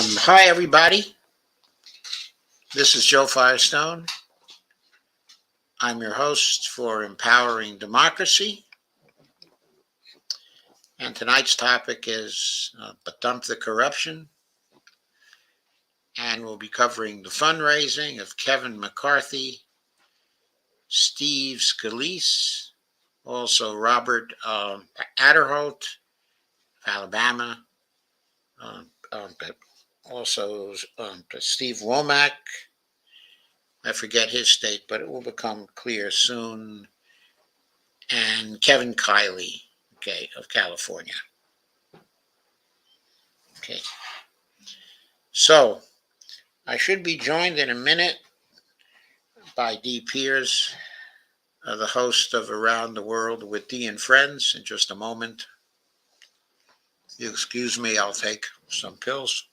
Hi, everybody. This is Joe Firestone. I'm your host for Empowering Democracy. And tonight's topic is But Dump the Corruption. And we'll be covering the fundraising of Kevin McCarthy, Steve Scalise, also Robert Aderholt of Alabama, also Steve Womack. I forget his state, but it will become clear soon. And Kevin Kiley, of California. Okay. So I should be joined in a minute by Dee Piers, the host of Around the World with Dee and Friends, in just a moment. If you excuse me, I'll take some pills.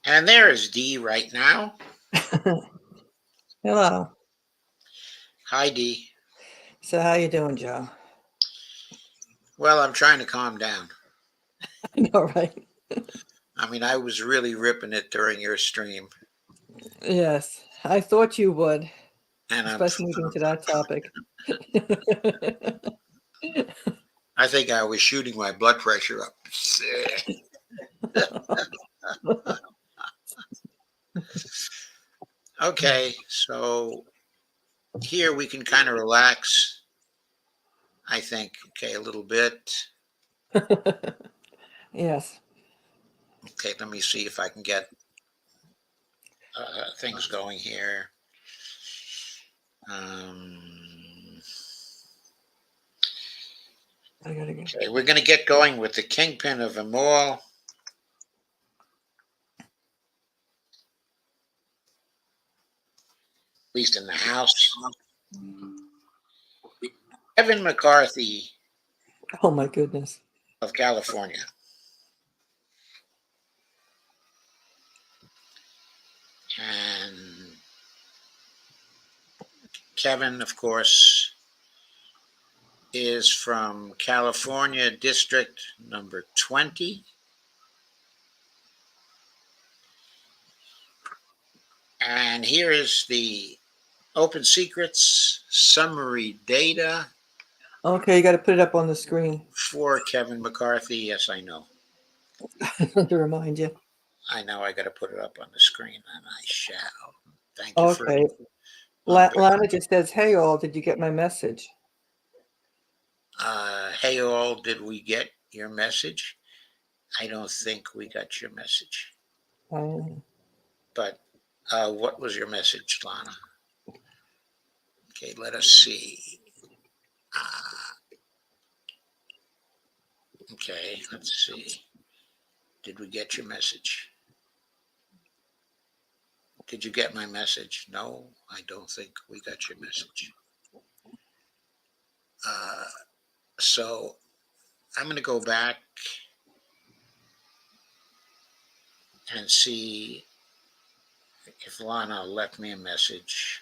And there is Dee right now. Hello. Hi, Dee. So how you doing, Joe? Well, I'm trying to calm down. I know, right? I mean, I was really ripping it during your stream. Yes, I thought you would, And especially moving to that topic. I think I was shooting my blood pressure up. Okay, so here we can kind of relax, I think, a little bit. Yes. Okay, let me see if I can get things going here. Okay, we're going to get going with the kingpin of them all. At least in the House. Kevin McCarthy. Oh, my goodness. Of California. And Kevin, of course, is from California District number 20. And here is the Open Secrets summary data. Okay, you got to put it up on the screen. For Kevin McCarthy, yes, I know. To remind you. I know I got to put it up on the screen, and I shall. Thank you. Okay. Lana just says, "Hey all, did you get my message?" Hey all, did we get your message? I don't think we got your message. But what was your message, Lana? Okay, let us see. Okay, let's see. Did we get your message? Did you get my message? No, I don't think we got your message. So I'm going to go back and see if Lana left me a message.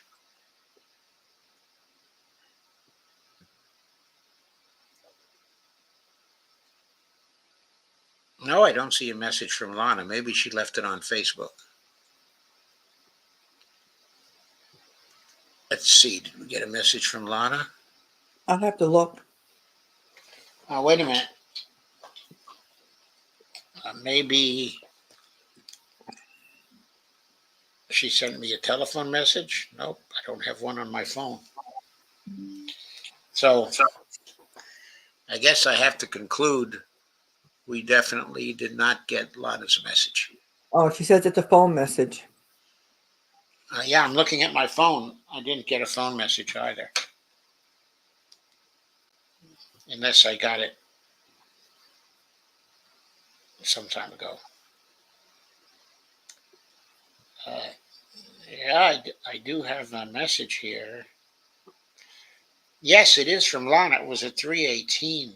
No, I don't see a message from Lana. Maybe she left it on Facebook. Let's see. Did we get a message from Lana? I'll have to look. Oh, wait a minute. Maybe she sent me a telephone message. Nope, I don't have one on my phone. So I guess I have to conclude we definitely did not get Lana's message. Oh, she says it's a phone message. Yeah, I'm looking at my phone. I didn't get a phone message either. Unless I got it some time ago. Yeah, I do have a message here. Yes, it is from Lana. It was at 3:18.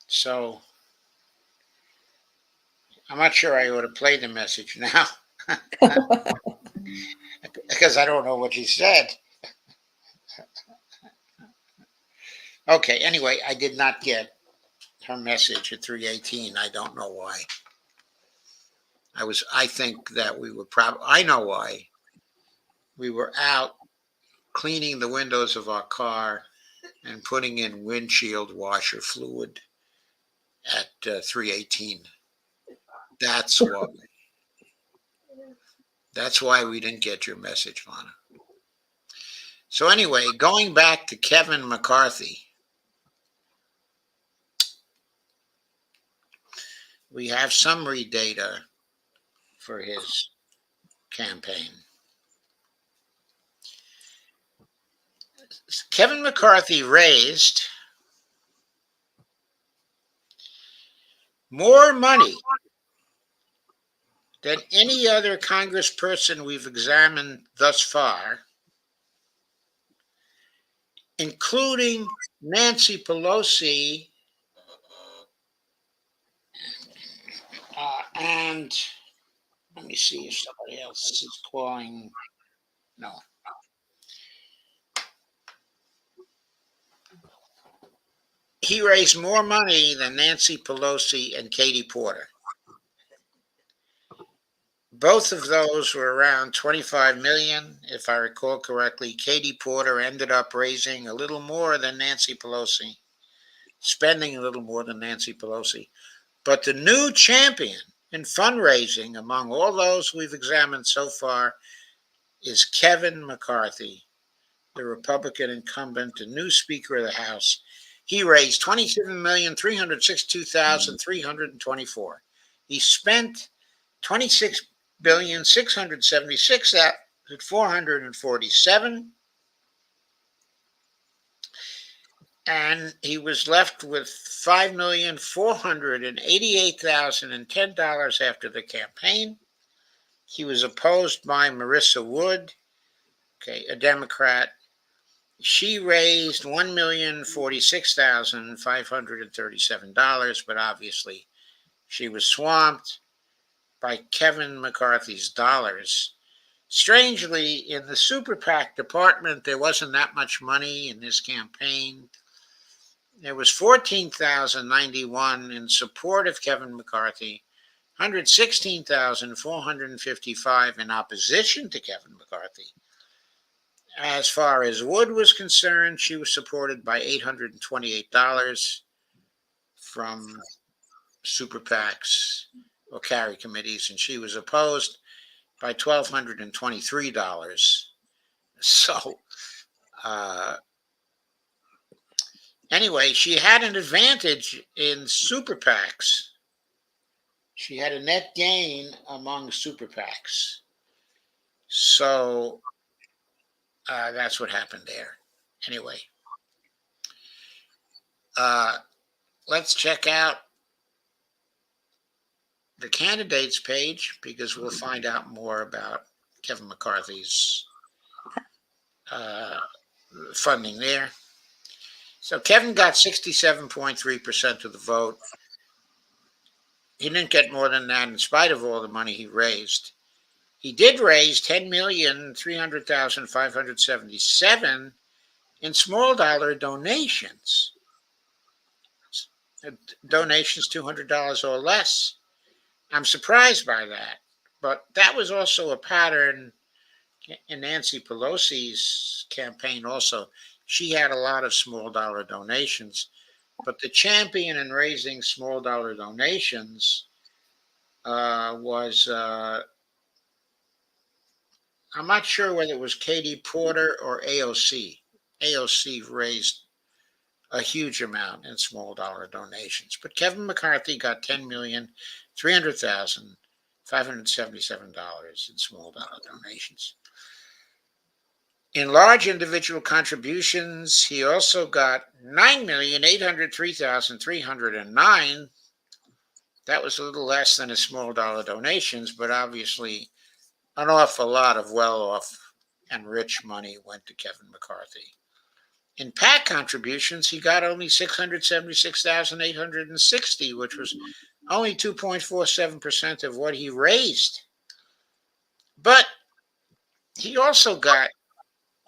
So I'm not sure I ought to play the message now because I don't know what she said. Okay, anyway, I did not get her message at 3:18. I don't know why. I think that we were I know why. We were out cleaning the windows of our car and putting in windshield washer fluid at 3:18. That's why. That's why we didn't get your message, Lana. So anyway, going back to Kevin McCarthy, we have summary data for his campaign. Kevin McCarthy raised more money than any other congressperson we've examined thus far, including Nancy Pelosi and let me see if somebody else is calling. No. He raised more money than Nancy Pelosi and Katie Porter. Both of those were around 25 million, if I recall correctly. Katie Porter ended up raising a little more than Nancy Pelosi, spending a little more than Nancy Pelosi. But the new champion in fundraising among all those we've examined so far is Kevin McCarthy, the Republican incumbent, the new Speaker of the House. He raised $27,362,324. He spent $26,676,447, and he was left with $5,488,010 after the campaign. He was opposed by Marissa Wood, a Democrat. She raised $1,046,537, but obviously she was swamped by Kevin McCarthy's dollars. Strangely, in the super PAC department, there wasn't that much money in this campaign. There was $14,091 in support of Kevin McCarthy, $116,455 in opposition to Kevin McCarthy. As far as Wood was concerned, she was supported by $828 from super PACs or carry committees, and she was opposed by $1,223. So, anyway, she had an advantage in super PACs. She had a net gain among super PACs. So, that's what happened there. Anyway, let's check out the candidates page because we'll find out more about Kevin McCarthy's funding there. So Kevin got 67.3% of the vote. He didn't get more than that in spite of all the money he raised. He did raise $10,300,577 in small dollar donations. Donations $200 or less. I'm surprised by that. But that was also a pattern in Nancy Pelosi's campaign also. She had a lot of small dollar donations. But the champion in raising small dollar donations was... I'm not sure whether it was Katie Porter or AOC. AOC raised a huge amount in small dollar donations. But Kevin McCarthy got $10,300,577 in small dollar donations. In large individual contributions, he also got $9,803,309. That was a little less than his small dollar donations, but obviously an awful lot of well-off and rich money went to Kevin McCarthy. In PAC contributions, he got only $676,860, which was only 2.47% of what he raised. But he also got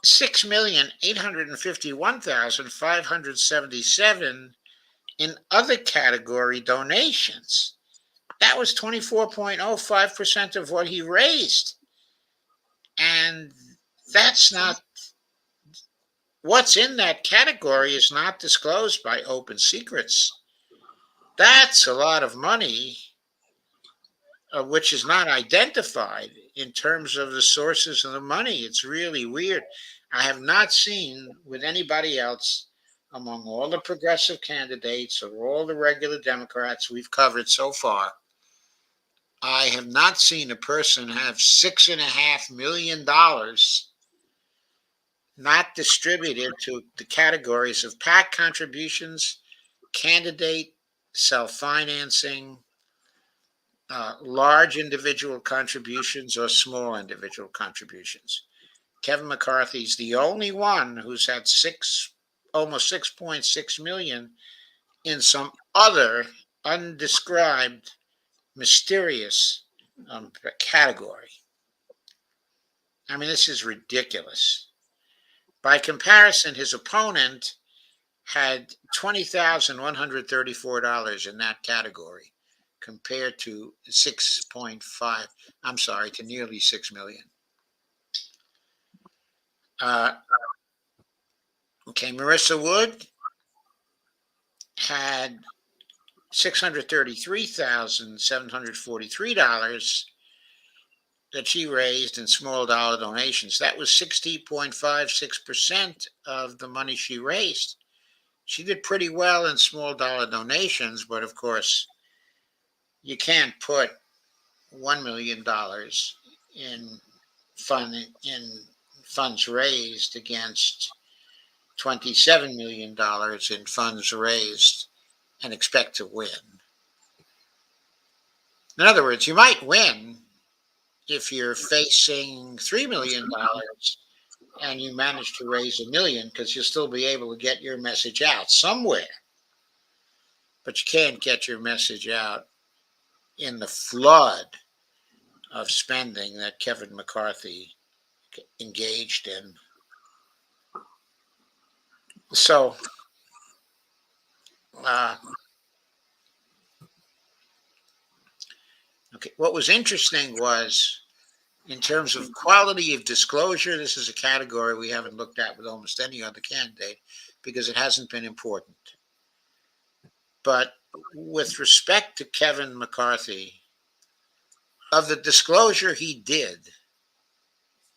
6,851,577 in other category donations. That was 24.05% of what he raised. And that's not, what's in that category is not disclosed by Open Secrets. That's a lot of money, which is not identified in terms of the sources of the money. It's really weird. I have not seen with anybody else among all the progressive candidates or all the regular Democrats we've covered so far. I have not seen a person have $6.5 million not distributed to the categories of PAC contributions, candidate self-financing, large individual contributions, or small individual contributions. Kevin McCarthy is the only one who's had almost 6.6 million in some other undescribed, mysterious category. I mean, this is ridiculous. By comparison, his opponent had $20,134 in that category, compared to 6.5, I'm sorry, to nearly 6 million. Okay, Marissa Wood had $633,743 that she raised in small dollar donations. That was 60.56% of the money she raised. She did pretty well in small dollar donations, but of course, you can't put $1 million in funds raised against $27 million in funds raised and expect to win. In other words, you might win if you're facing $3 million and you manage to raise $1 million, because you'll still be able to get your message out somewhere. But you can't get your message out in the flood of spending that Kevin McCarthy engaged in. So, okay, what was interesting was, in terms of quality of disclosure, this is a category we haven't looked at with almost any other candidate because it hasn't been important. But with respect to Kevin McCarthy, of the disclosure he did,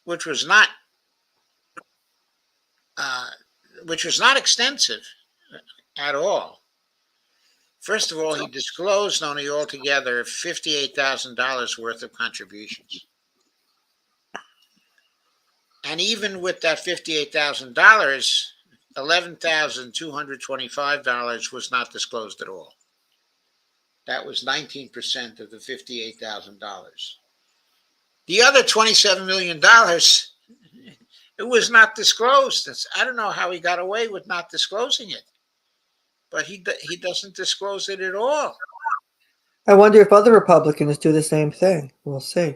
which was not extensive at all. First of all, he disclosed only altogether $58,000 worth of contributions. And even with that $58,000, $11,225 was not disclosed at all. That was 19% of the $58,000. The other $27 million, it was not disclosed. I don't know how he got away with not disclosing it, but he doesn't disclose it at all. I wonder if other Republicans do the same thing. We'll see.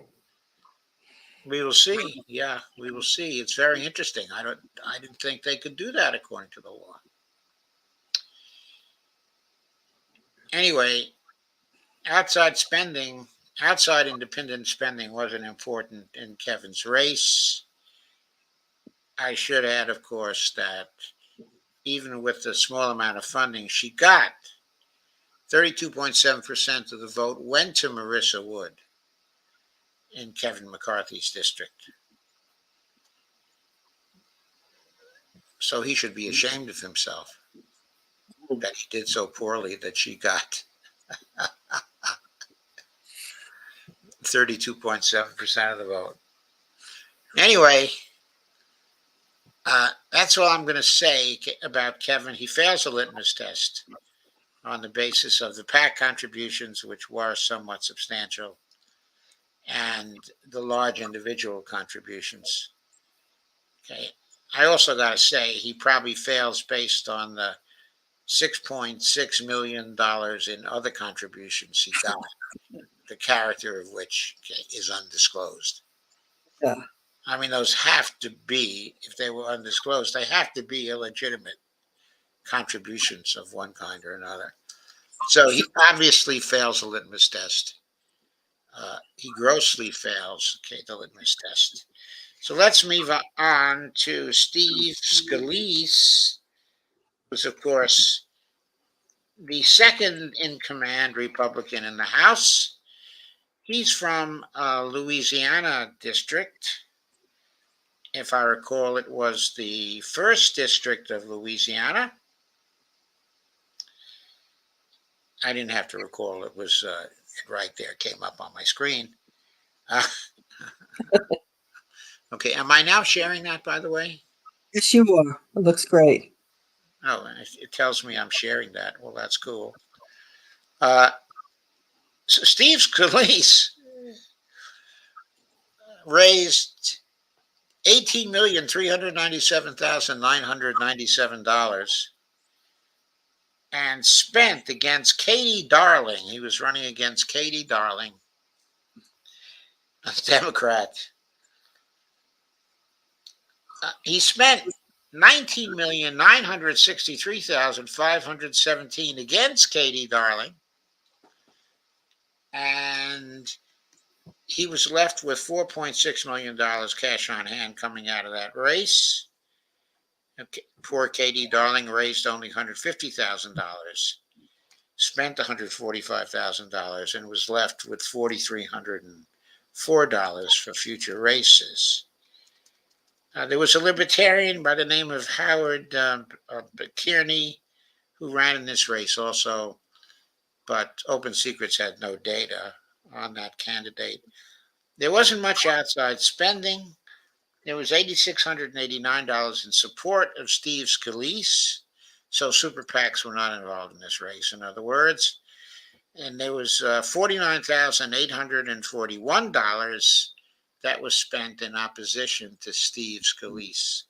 We will see. Yeah, we will see. It's very interesting. I didn't think they could do that according to the law. Anyway, outside independent spending wasn't important in Kevin's race. I should add, of course, that even with the small amount of funding she got, 32.7% of the vote went to Marissa Wood in Kevin McCarthy's district. So he should be ashamed of himself that he did so poorly that she got 32.7% of the vote. Anyway, that's all I'm going to say about Kevin. He fails a litmus test on the basis of the PAC contributions, which were somewhat substantial, and the large individual contributions. Okay. I also got to say he probably fails based on the $6.6 million in other contributions he got, the character of which is undisclosed. Yeah. I mean, those have to be, if they were undisclosed, they have to be illegitimate contributions of one kind or another. So he obviously fails the litmus test. He grossly fails, the litmus test. So let's move on to Steve Scalise, who's, of course, the second in command Republican in the House. He's from Louisiana district. If I recall, it was the first district of Louisiana. I didn't have to recall. It was right there. It came up on my screen. Okay. Am I now sharing that, by the way? Yes, you are. It looks great. Oh, it tells me I'm sharing that. Well, that's cool. So Steve Scalise raised $18,397,997 and spent against Katie Darling. He was running against Katie Darling, a Democrat. He spent $19,963,517 against Katie Darling, and he was left with $4.6 million cash on hand coming out of that race. Okay. Poor Katie Darling raised only $150,000, spent $145,000, and was left with $4,304 for future races. There was a libertarian by the name of Howard Kearney who ran in this race also, but Open Secrets had no data on that candidate. There wasn't much outside spending. There was $8,689 in support of Steve Scalise, so super PACs were not involved in this race, in other words. And there was $49,841 that was spent in opposition to Steve Scalise.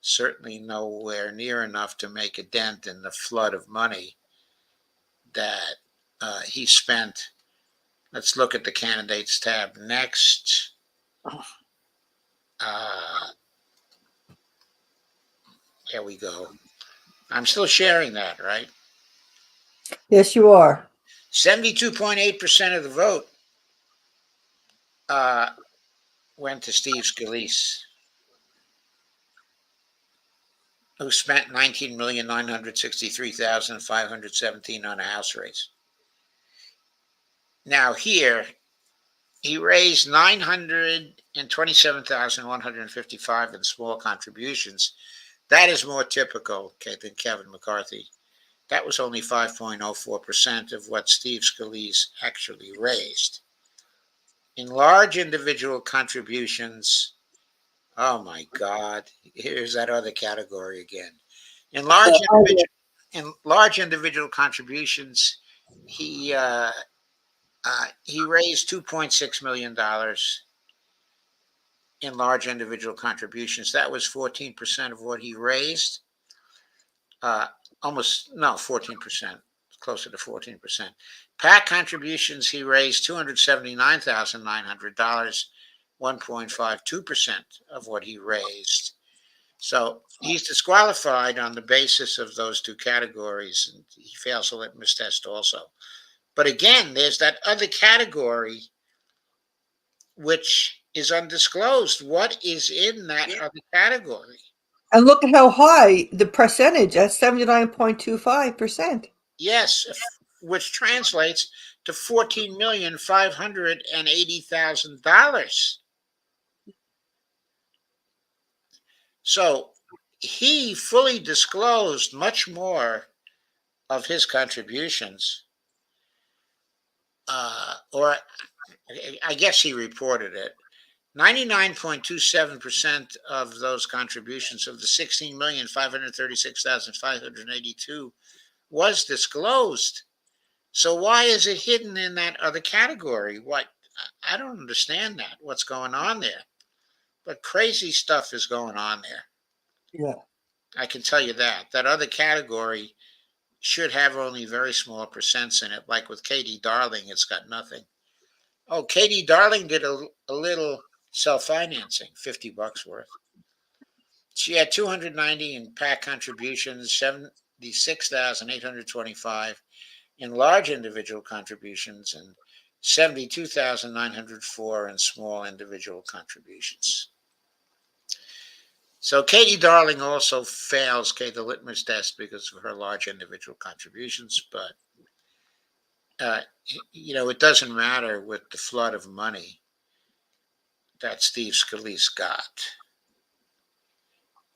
Certainly nowhere near enough to make a dent in the flood of money that he spent. Let's look at the candidates tab next. There we go. I'm still sharing that, right? Yes, you are. 72.8% of the vote went to Steve Scalise, who spent $19,963,517 on a House race. Now here, he raised $927,155 in small contributions. That is more typical, than Kevin McCarthy. That was only 5.04% of what Steve Scalise actually raised. In large individual contributions, oh my God, here's that other category again. In large individual contributions, he raised $2.6 million in large individual contributions. That was 14% of what he raised. 14%, closer to 14%. PAC contributions, he raised $279,900, 1.52% of what he raised. So he's disqualified on the basis of those two categories, and he fails the litmus test also. But again, there's that other category which is undisclosed. What is in that other category? And look at how high the percentage at 79.25%. Yes, which translates to $14,580,000. So he fully disclosed much more of his contributions, or I guess he reported it. 99.27% of those contributions of the 16,536,582 was disclosed. So why is it hidden in that other category? What? I don't understand that. What's going on there? But crazy stuff is going on there. Yeah. I can tell you that. That other category should have only very small percents in it. Like with Katie Darling, it's got nothing. Oh, Katie Darling did a little self-financing, $50 worth. She had 290 in PAC contributions, 76,825 in large individual contributions, and 72,904 in small individual contributions. So Katie Darling also fails the litmus test because of her large individual contributions, but it doesn't matter with the flood of money that Steve Scalise got.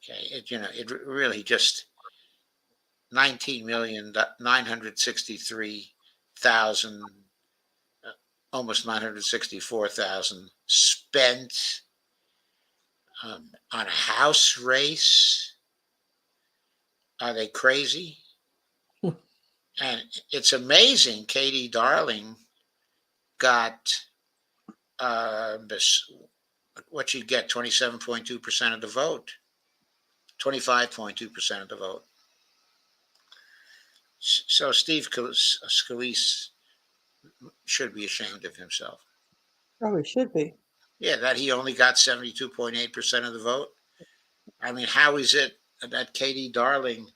Okay, it really just 19,963,000, almost 964,000 spent on a house race. Are they crazy? And it's amazing. Katie Darling got what you get, 27.2% of the vote, 25.2% of the vote. So Steve Scalise should be ashamed of himself. Probably should be. Yeah, that he only got 72.8% of the vote. I mean, how is it that Katie Darling,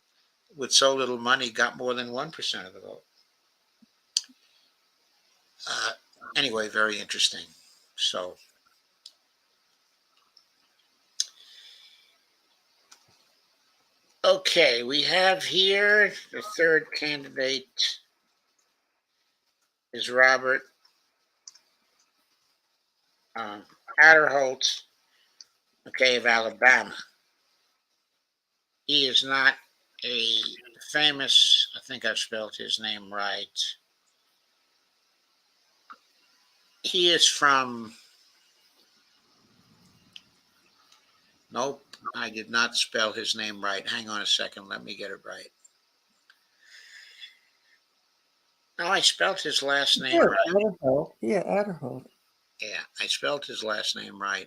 with so little money, got more than 1% of the vote? Anyway, very interesting. So, okay, we have here the third candidate is Robert Aderholt, of Alabama. He is not a famous, I think I've spelled his name right. He is from, nope, I did not spell his name right. Hang on a second, let me get it right. No, I spelled his last name right. Aderholt. Yeah, Aderholt. Yeah, I spelled his last name right.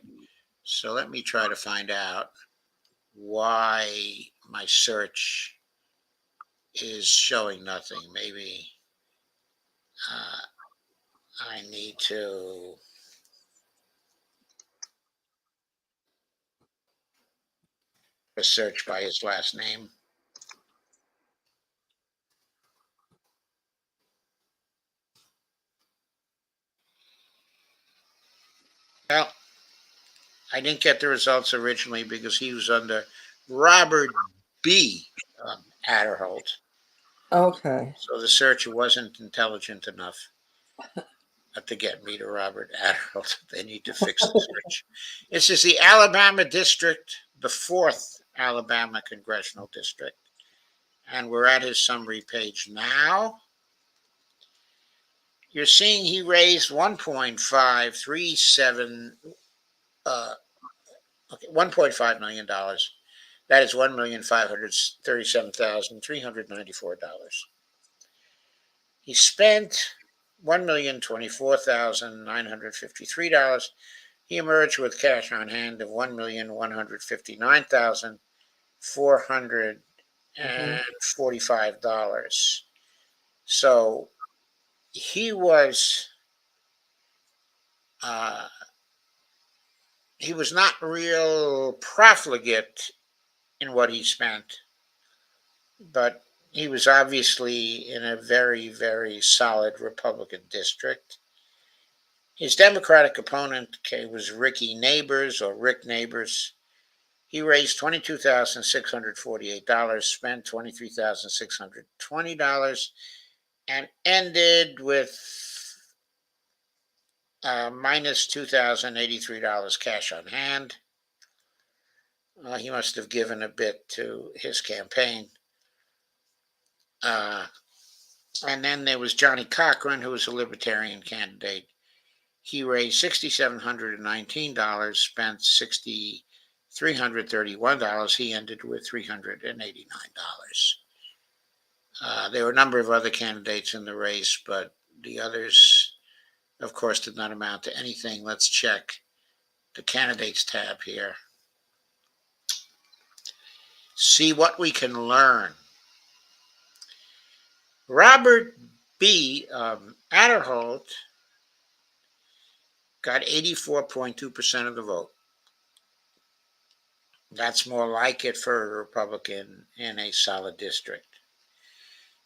So let me try to find out why my search is showing nothing. Maybe I need to search by his last name. Well, I didn't get the results originally because he was under Robert B. Aderholt. Okay. So the search wasn't intelligent enough to get me to Robert Aderholt. They need to fix the search. This is the Alabama district, the 4th Alabama congressional district. And we're at his summary page now. You're seeing he raised $1.5 million. That is $1,537,394. He spent $1,024,953. He emerged with cash on hand of $1,159,445. So he was not real profligate in what he spent, but he was obviously in a very, very solid Republican district. His Democratic opponent was Ricky Neighbors, or Rick Neighbors. He raised $22,648, spent $23,620, and ended with minus $2,083 cash on hand. He must have given a bit to his campaign. And then there was Johnny Cochran, who was a Libertarian candidate. He raised $6,719, spent $6,331. He ended with $389. There were a number of other candidates in the race, but the others, of course, did not amount to anything. Let's check the candidates tab here. See what we can learn. Robert B. Aderholt got 84.2% of the vote. That's more like it for a Republican in a solid district.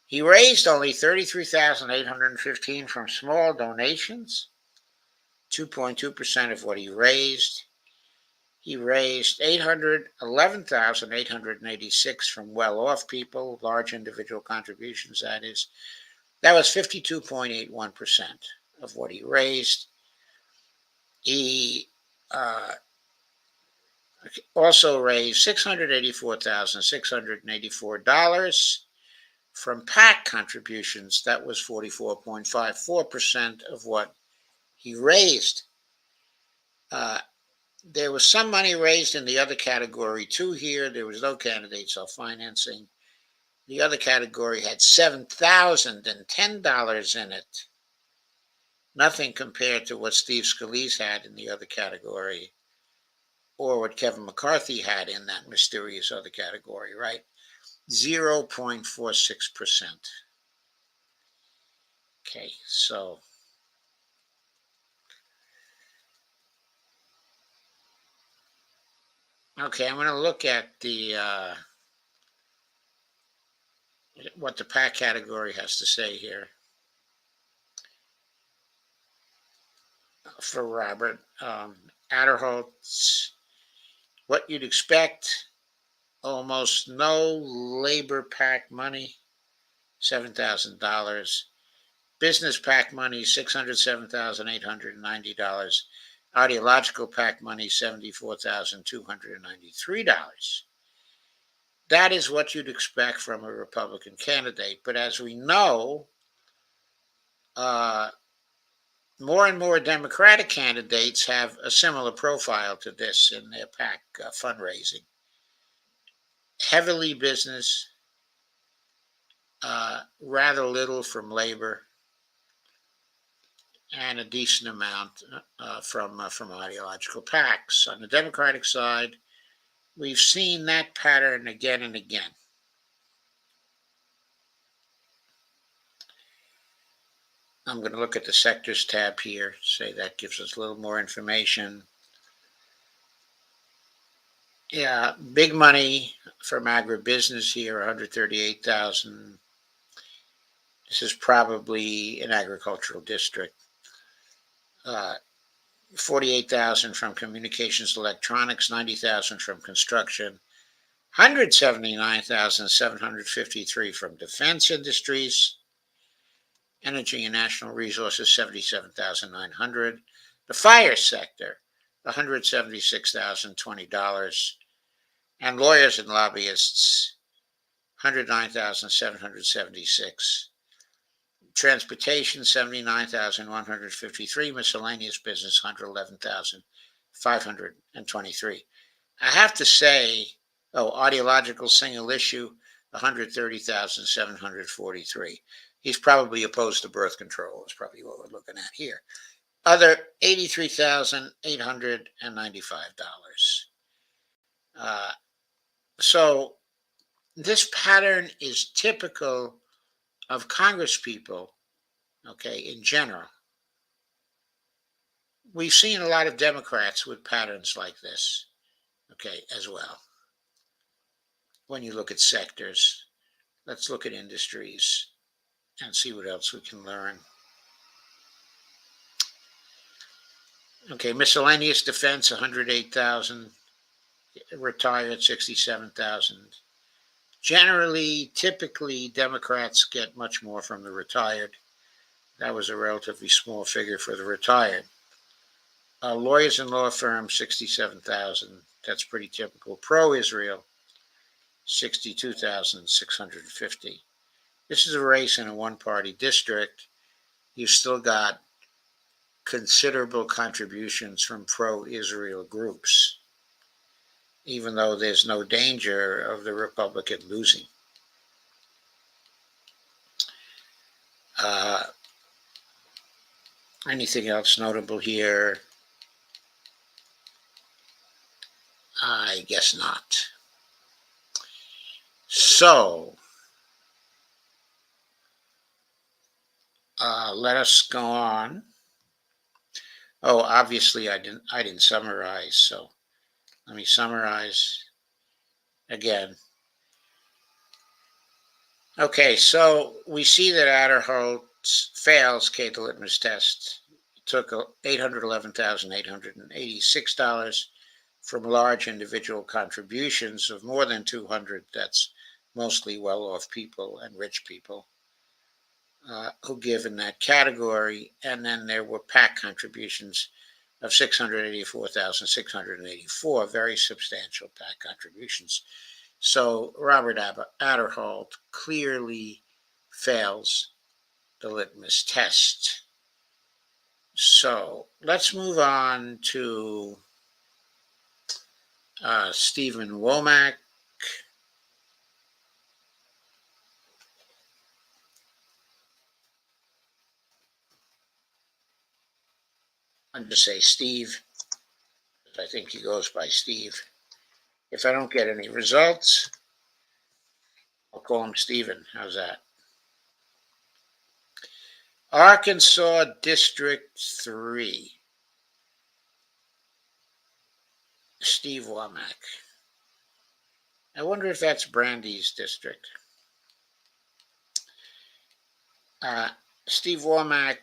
He raised only $33,815 from small donations, 2.2% of what he raised. He raised $811,886 from well-off people, large individual contributions, that is. That was 52.81% of what he raised. He also raised $684,684 from PAC contributions. That was 44.54% of what he raised. There was some money raised in the other category too here. There was no candidate self-financing. The other category had $7,010 in it. Nothing compared to what Steve Scalise had in the other category, or what Kevin McCarthy had in that mysterious other category, right? 0.46%. Okay, so okay, I'm going to look at the what the PAC category has to say here for Robert Aderholt's. What you'd expect: almost no labor PAC money, $7,000. Business PAC money, $607,890. Ideological PAC money, $74,293. That is what you'd expect from a Republican candidate. But as we know, more and more Democratic candidates have a similar profile to this in their PAC fundraising. Heavily business, rather little from labor, and a decent amount from ideological PACs. On the Democratic side, we've seen that pattern again and again. I'm going to look at the sectors tab here, say that gives us a little more information. Yeah, big money from agribusiness here, 138,000. This is probably an agricultural district. 48,000 from communications electronics, 90,000 from construction, 179,753 from defense industries, energy and national resources, 77,900. The fire sector, $176,020, and lawyers and lobbyists, 109,776. Transportation, 79,153. Miscellaneous business, 111,523. I have to say, ideological single issue, 130,743. He's probably opposed to birth control, is probably what we're looking at here. Other, $83,895. So this pattern is typical of Congress people, okay, in general. We've seen a lot of Democrats with patterns like this, okay, as well. When you look at sectors, let's look at industries and see what else we can learn. Okay, miscellaneous defense, 108,000. Retired, 67,000. Generally, typically, Democrats get much more from the retired. That was a relatively small figure for the retired. Lawyers and law firms, 67,000. That's pretty typical. Pro-Israel, 62,650. This is a race in a one-party district. You've still got considerable contributions from pro-Israel groups, even though there's no danger of the Republican losing. Anything else notable here? I guess not. So, Let us go on. Oh, obviously I didn't summarize, so let me summarize again. Okay, so we see that Aderholt fails the litmus test. It took $811,886 from large individual contributions of more than 200. That's mostly well-off people and rich people who give in that category. And then there were PAC contributions of 684,684, very substantial PAC contributions. So Robert Aderholt clearly fails the litmus test. So let's move on to Stephen Womack. I'm just say Steve. I think he goes by Steve. If I don't get any results, I'll call him Stephen. How's that? Arkansas District 3. Steve Womack. I wonder if that's Brandy's district. Steve Womack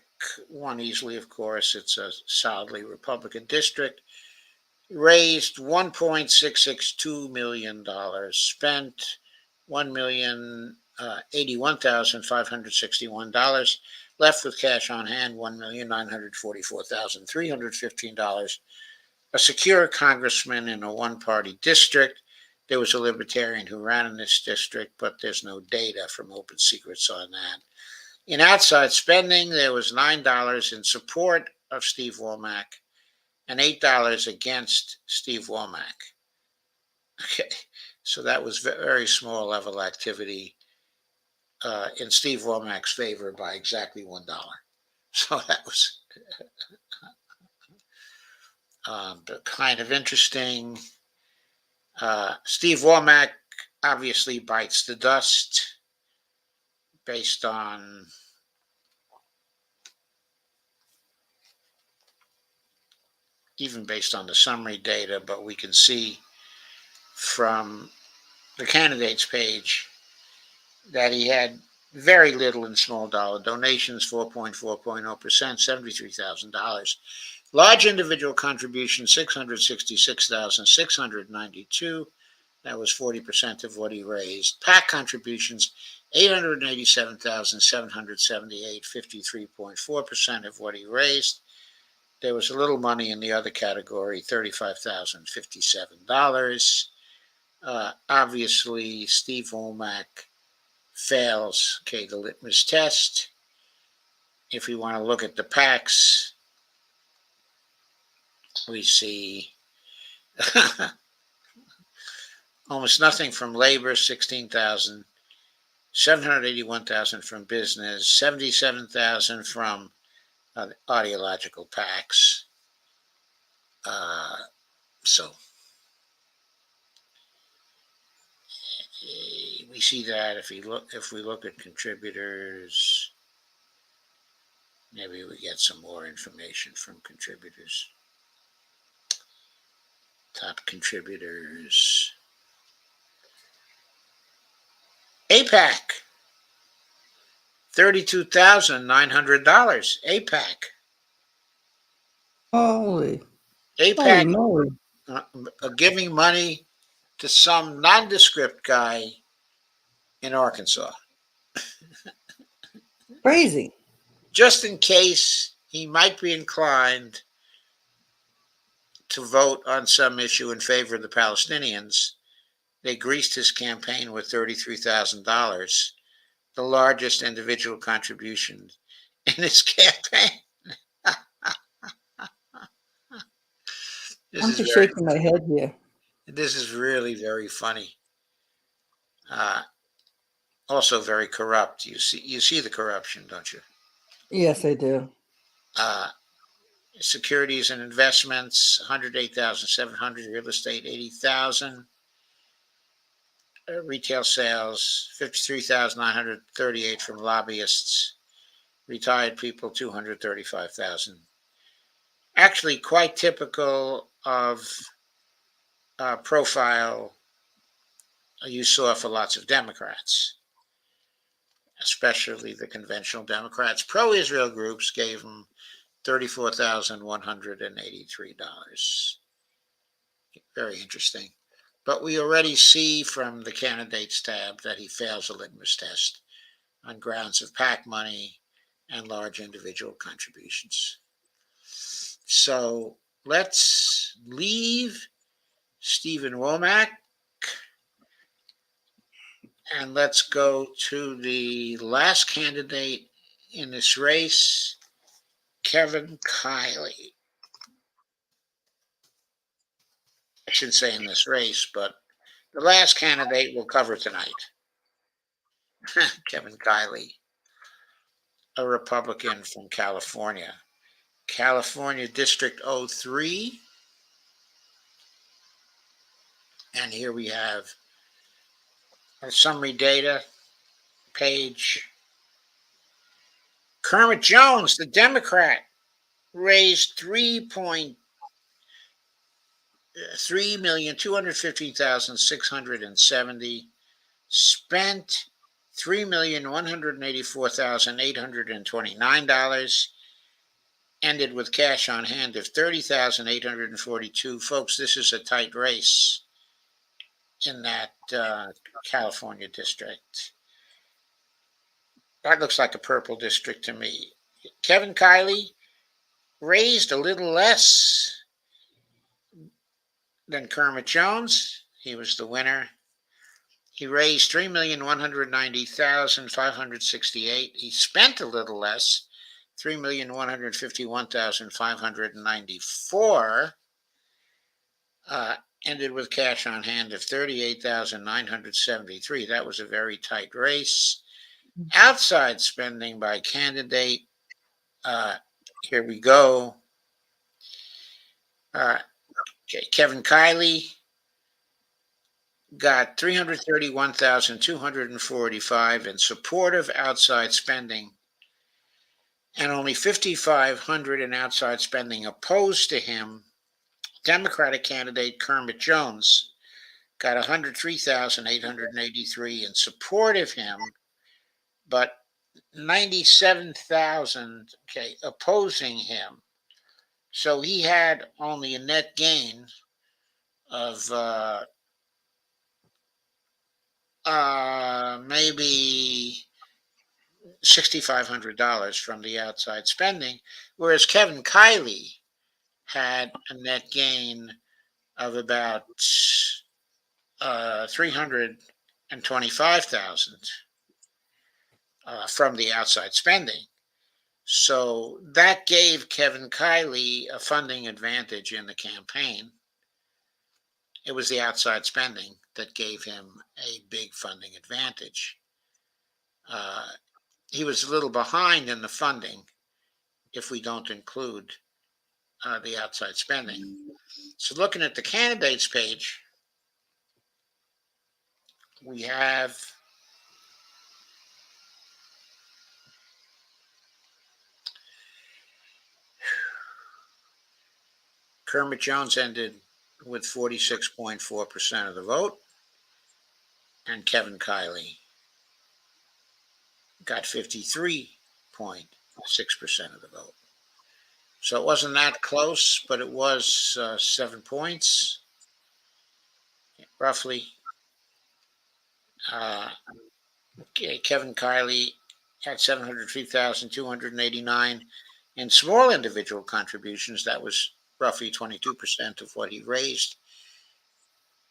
won easily, of course. It's a solidly Republican district. Raised $1.662 million, spent $1,081,561, left with cash on hand $1,944,315. A secure congressman in a one-party district. There was a libertarian who ran in this district, but there's no data from Open Secrets on that. In outside spending, there was $9 in support of Steve Womack and $8 against Steve Womack. Okay, so that was very small level activity in Steve Womack's favor by exactly $1. So that was kind of interesting. Steve Womack obviously bites the dust based on the summary data, but we can see from the candidates page that he had very little in small dollar donations, 4.40%, $73,000. Large individual contribution, $666,692. That was 40% of what he raised. PAC contributions, $887,778, 53.4% of what he raised. There was a little money in the other category, $35,057. Obviously, Steve Womack fails the litmus test. If we want to look at the PACs, we see almost nothing from labor, 16,000, 781,000 from business, 77,000 from ideological PACs. So we see that if we look at contributors, maybe we get some more information from contributors. Top contributors. APAC, $32,900. APAC. Holy APAC moly. Giving money to some nondescript guy in Arkansas. Crazy. Just in case he might be inclined to vote on some issue in favor of the Palestinians, they greased his campaign with $33,000, the largest individual contribution in his campaign. I'm just shaking my head here. This is really very funny. Also very corrupt. You see the corruption, don't you? Yes, I do. Securities and investments, 108,700. Real estate, 80,000. Retail sales, 53,938 from lobbyists. Retired people, 235,000. Actually, quite typical of profile you saw for lots of Democrats, especially the conventional Democrats. Pro-Israel groups gave them $34,183. Very interesting. But we already see from the candidates tab that he fails a litmus test on grounds of PAC money and large individual contributions. So let's leave Stephen Womack and let's go to the last candidate in this race, Kevin Kiley. I shouldn't say in this race, but the last candidate we'll cover tonight. Kevin Kiley, a Republican from California. California District 03. And here we have our summary data page. Kermit Jones, the Democrat, raised $3,215,670, spent $3,184,829, ended with cash on hand of $30,842. Folks, this is a tight race in that California district. That looks like a purple district to me. Kevin Kiley raised a little less than Kermit Jones. He was the winner. He raised $3,190,568. He spent a little less, $3,151,594. Ended with cash on hand of $38,973. That was a very tight race. Outside spending by candidate. Here we go. Kevin Kiley got $331,245 in supportive outside spending, and only $5,500 in outside spending opposed to him. Democratic candidate Kermit Jones got $103,883 in support of him, but 97,000 opposing him. So he had only a net gain of maybe $6,500 from the outside spending, whereas Kevin Kiley had a net gain of about $325,000 from the outside spending. So that gave Kevin Kiley a funding advantage in the campaign. It was the outside spending that gave him a big funding advantage. He was a little behind in the funding if we don't include the outside spending. So looking at the candidates page, we have Kermit Jones ended with 46.4% of the vote, and Kevin Kiley got 53.6% of the vote. So it wasn't that close, but it was 7 points, roughly. Kevin Kiley had 703,289 in small individual contributions. That was roughly 22% of what he raised.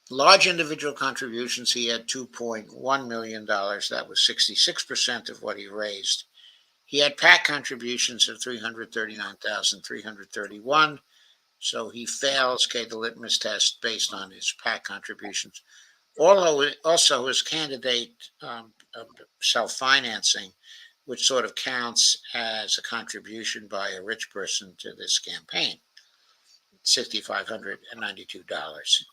Large individual contributions, he had $2.1 million. That was 66% of what he raised. He had PAC contributions of $339,331. So he fails the litmus test based on his PAC contributions. Also his candidate self-financing, which sort of counts as a contribution by a rich person to this campaign, $6,592.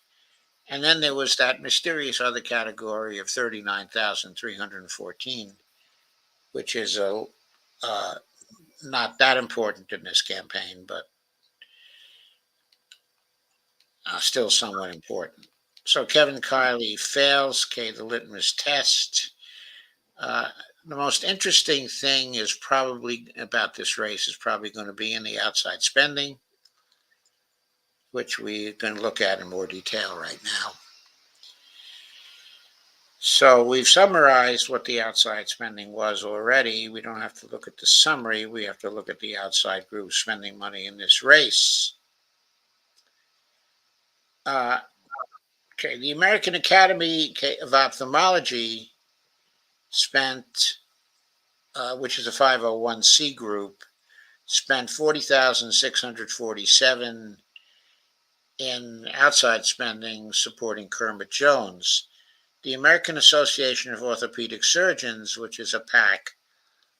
And then there was that mysterious other category of $39,314, which is not that important in this campaign, but still somewhat important. So Kevin Kiley fails, the litmus test. The most interesting thing is probably about this race is probably going to be in the outside spending, which we're going to look at in more detail right now. So we've summarized what the outside spending was already. We don't have to look at the summary. We have to look at the outside group spending money in this race. The American Academy of Ophthalmology spent, which is a 501c group, spent $40,647 in outside spending supporting Kermit Jones. The American Association of Orthopedic Surgeons, which is a PAC,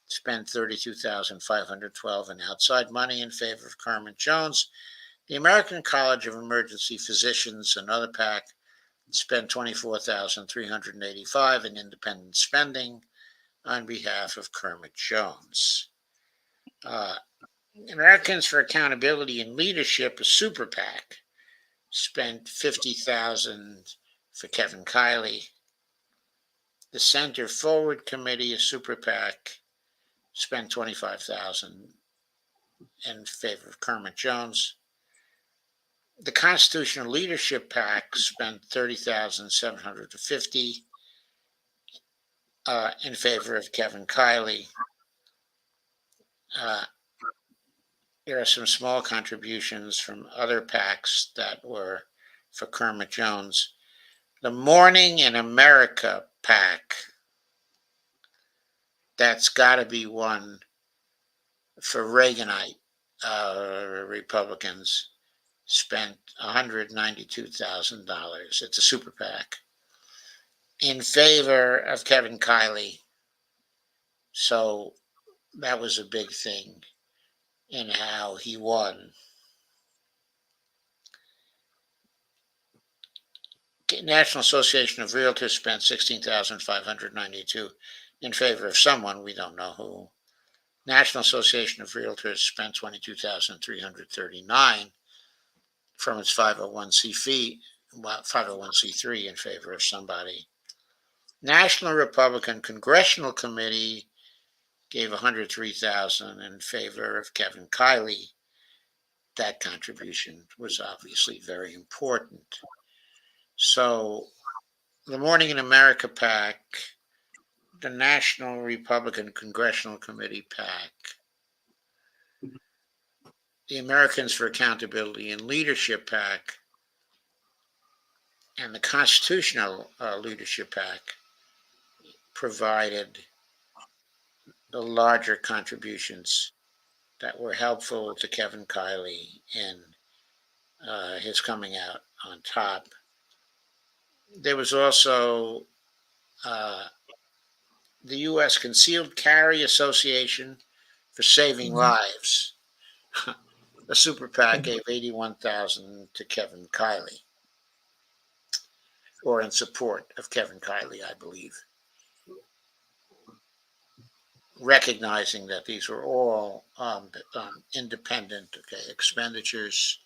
spent $32,512 in outside money in favor of Kermit Jones. The American College of Emergency Physicians, another PAC, spent $24,385 in independent spending on behalf of Kermit Jones. Americans for Accountability and Leadership, a super PAC, spent $50,000 for Kevin Kiley. The Center Forward Committee, a super PAC, spent $25,000 in favor of Kermit Jones. The Constitutional Leadership PAC spent $30,750 in favor of Kevin Kiley. There are some small contributions from other PACs that were for Kermit Jones. The Morning in America PAC, that's got to be one for Reaganite Republicans, spent $192,000. It's a super PAC in favor of Kevin Kiley. So that was a big thing in how he won. National Association of Realtors spent $16,592 in favor of someone, we don't know who. National Association of Realtors spent $22,339 from its 501c3 in favor of somebody. National Republican Congressional Committee gave $103,000 in favor of Kevin Kiley. That contribution was obviously very important. So the Morning in America PAC, the National Republican Congressional Committee PAC, the Americans for Accountability and Leadership PAC, and the Constitutional Leadership PAC provided the larger contributions that were helpful to Kevin Kiley in his coming out on top. There was also the U.S. Concealed Carry Association for Saving Lives. The super PAC gave $81,000 to Kevin Kiley, or in support of Kevin Kiley, I believe, recognizing that these were all independent expenditures.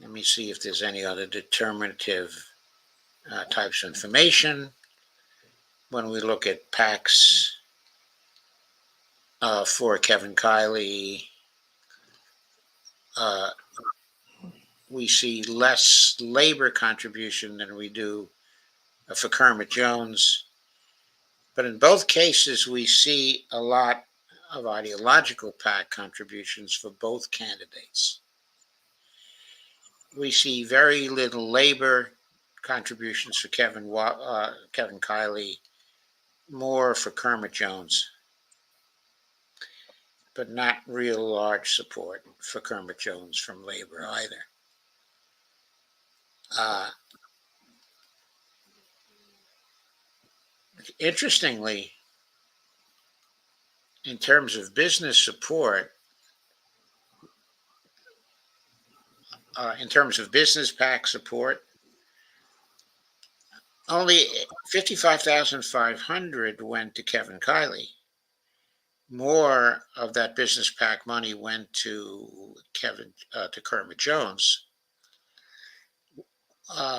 Let me see if there's any other determinative types of information. When we look at PACs for Kevin Kiley, we see less labor contribution than we do for Kermit Jones. But in both cases, we see a lot of ideological PAC contributions for both candidates. We see very little labor contributions for Kevin Kiley, more for Kermit Jones, but not real large support for Kermit Jones from labor either. Interestingly, in terms of business support, in terms of business PAC support, only 55,500 went to Kevin Kiley. More of that business PAC money went to Kermit Jones.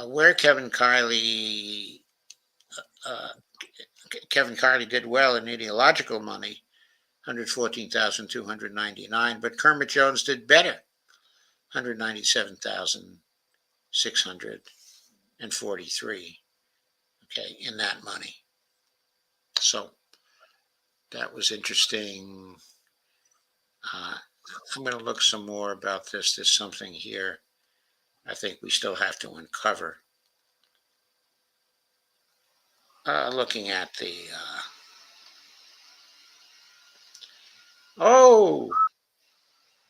Where uh, Kevin Kiley did well in ideological money, 114,299, but Kermit Jones did better, 197,643. Okay, in that money. So that was interesting. I'm going to look some more about this. There's something here I think we still have to uncover. Looking at the. Oh,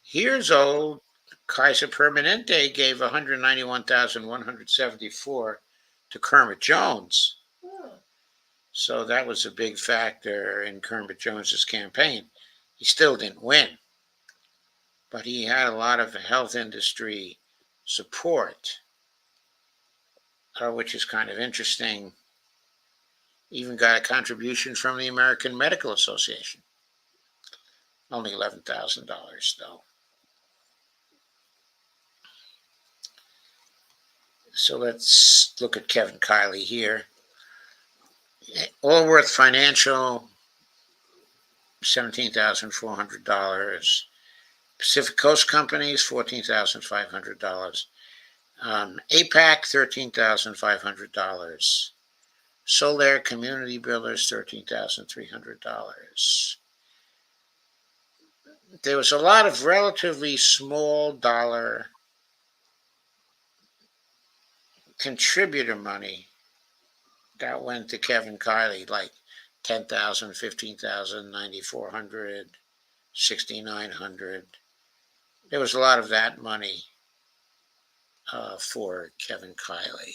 here's old Kaiser Permanente gave 191,174 to Kermit Jones. So that was a big factor in Kermit Jones's campaign. He still didn't win, but he had a lot of health industry support, which is kind of interesting. Even got a contribution from the American Medical Association. Only $11,000 though. So let's look at Kevin Kiley here. Allworth Financial, $17,400. Pacific Coast Companies, $14,500. APAC, $13,500. Solaire Community Builders, $13,300. There was a lot of relatively small dollar contributor money that went to Kevin Kiley, like 10,000, 15,000, 9,400, 6,900. There was a lot of that money for Kevin Kiley.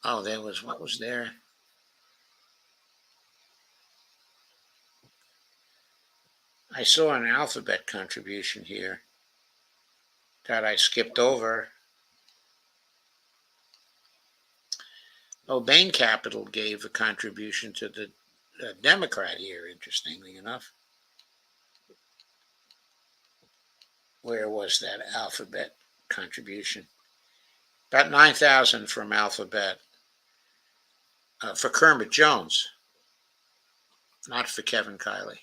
Oh, there was, what was there? I saw an alphabet contribution here that I skipped over. Oh, Bain Capital gave a contribution to the Democrat here, interestingly enough. Where was that alphabet contribution? About 9,000 from Alphabet for Kermit Jones, not for Kevin Kiley.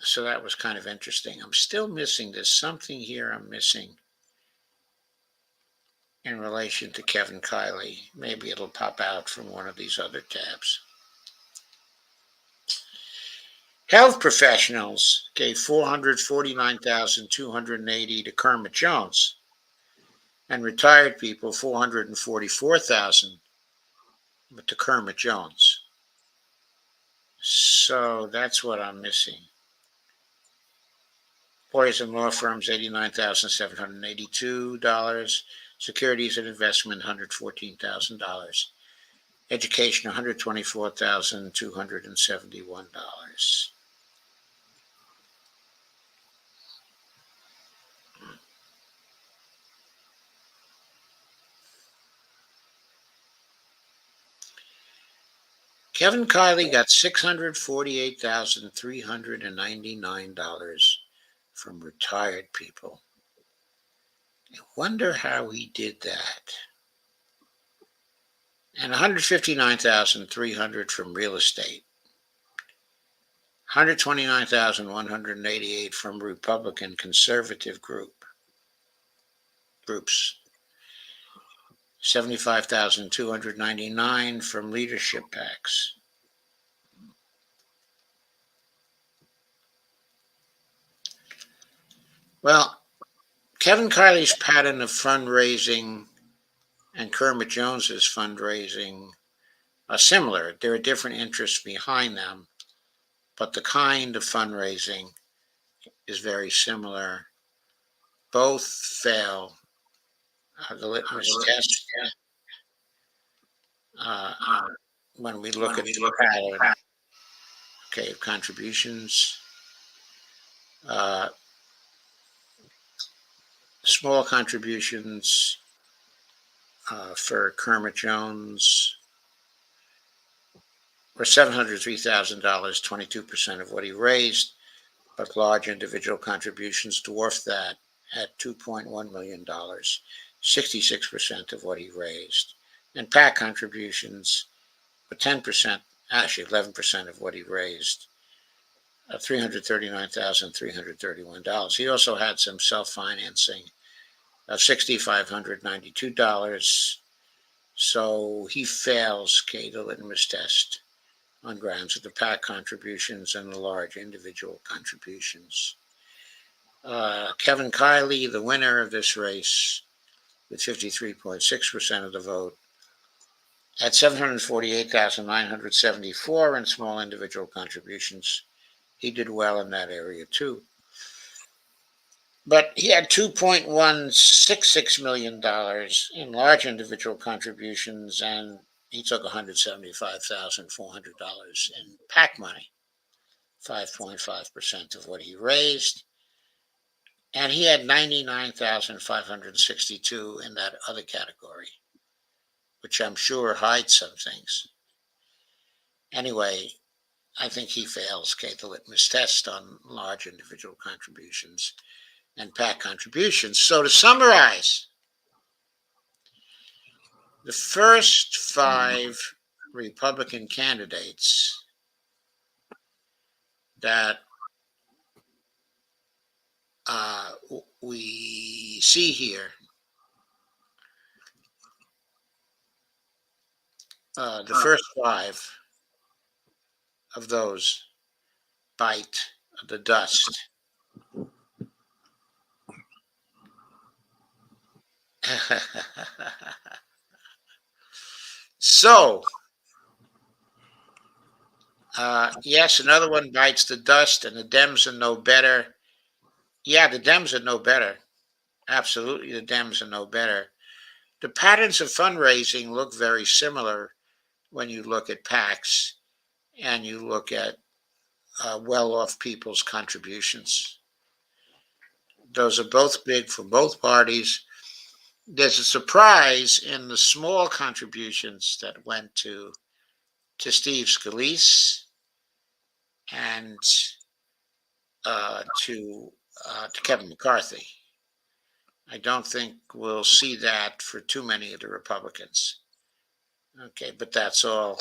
So that was kind of interesting. I'm still missing, there's something here I'm missing in relation to Kevin Kiley. Maybe it'll pop out from one of these other tabs. Health professionals gave 449,280 to Kermit Jones, and retired people 444,000 to Kermit Jones. So that's what I'm missing. Lawyers and law firms, $89,782. Securities and investment, $114,000. Education, $124,271. Kevin Kiley got $648,399 from retired people. I wonder how he did that. And 159,300 from real estate. 129,188 from Republican conservative groups. 75,299 from leadership PACs. Well, Kevin Kiley's pattern of fundraising and Kermit Jones's fundraising are similar. There are different interests behind them, but the kind of fundraising is very similar. Both fail the litmus test when we look at the pattern. Okay, contributions. Small contributions for Kermit Jones were $703,000, 22% of what he raised, but large individual contributions dwarfed that at $2.1 million, 66% of what he raised. And PAC contributions were 10%, actually 11% of what he raised, $339,331. He also had some self-financing of $6,592. So he fails the litmus test on grounds of the PAC contributions and the large individual contributions. Kevin Kiley, the winner of this race, with 53.6% of the vote, at 748,974 in small individual contributions. He did well in that area too. But he had $2.166 million in large individual contributions, and he took $175,400 in PAC money, 5.5% of what he raised. And he had 99,562 in that other category, which I'm sure hides some things. Anyway, I think he fails the litmus test on large individual contributions and PAC contributions. So to summarize, the first 5 Republican candidates that we see here, the first 5 of those bite the dust. So, yes, another one bites the dust, and the Dems are no better. Yeah, the Dems are no better. Absolutely, the Dems are no better. The patterns of fundraising look very similar when you look at PACs and you look at well-off people's contributions. Those are both big for both parties. There's a surprise in the small contributions that went to Steve Scalise and to Kevin McCarthy. I don't think we'll see that for too many of the Republicans. Okay, but that's all.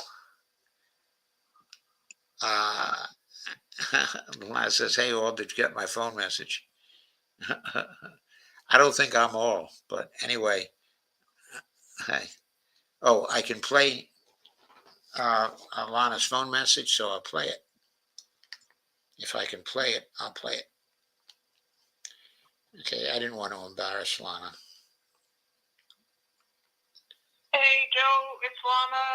Laz says, "Hey, all, did you get my phone message?" I don't think I'm all, but anyway. Oh, I can play Alana's phone message, so I'll play it. If I can play it, I'll play it. Okay, I didn't want to embarrass Lana. Hey, Joe, it's Lana.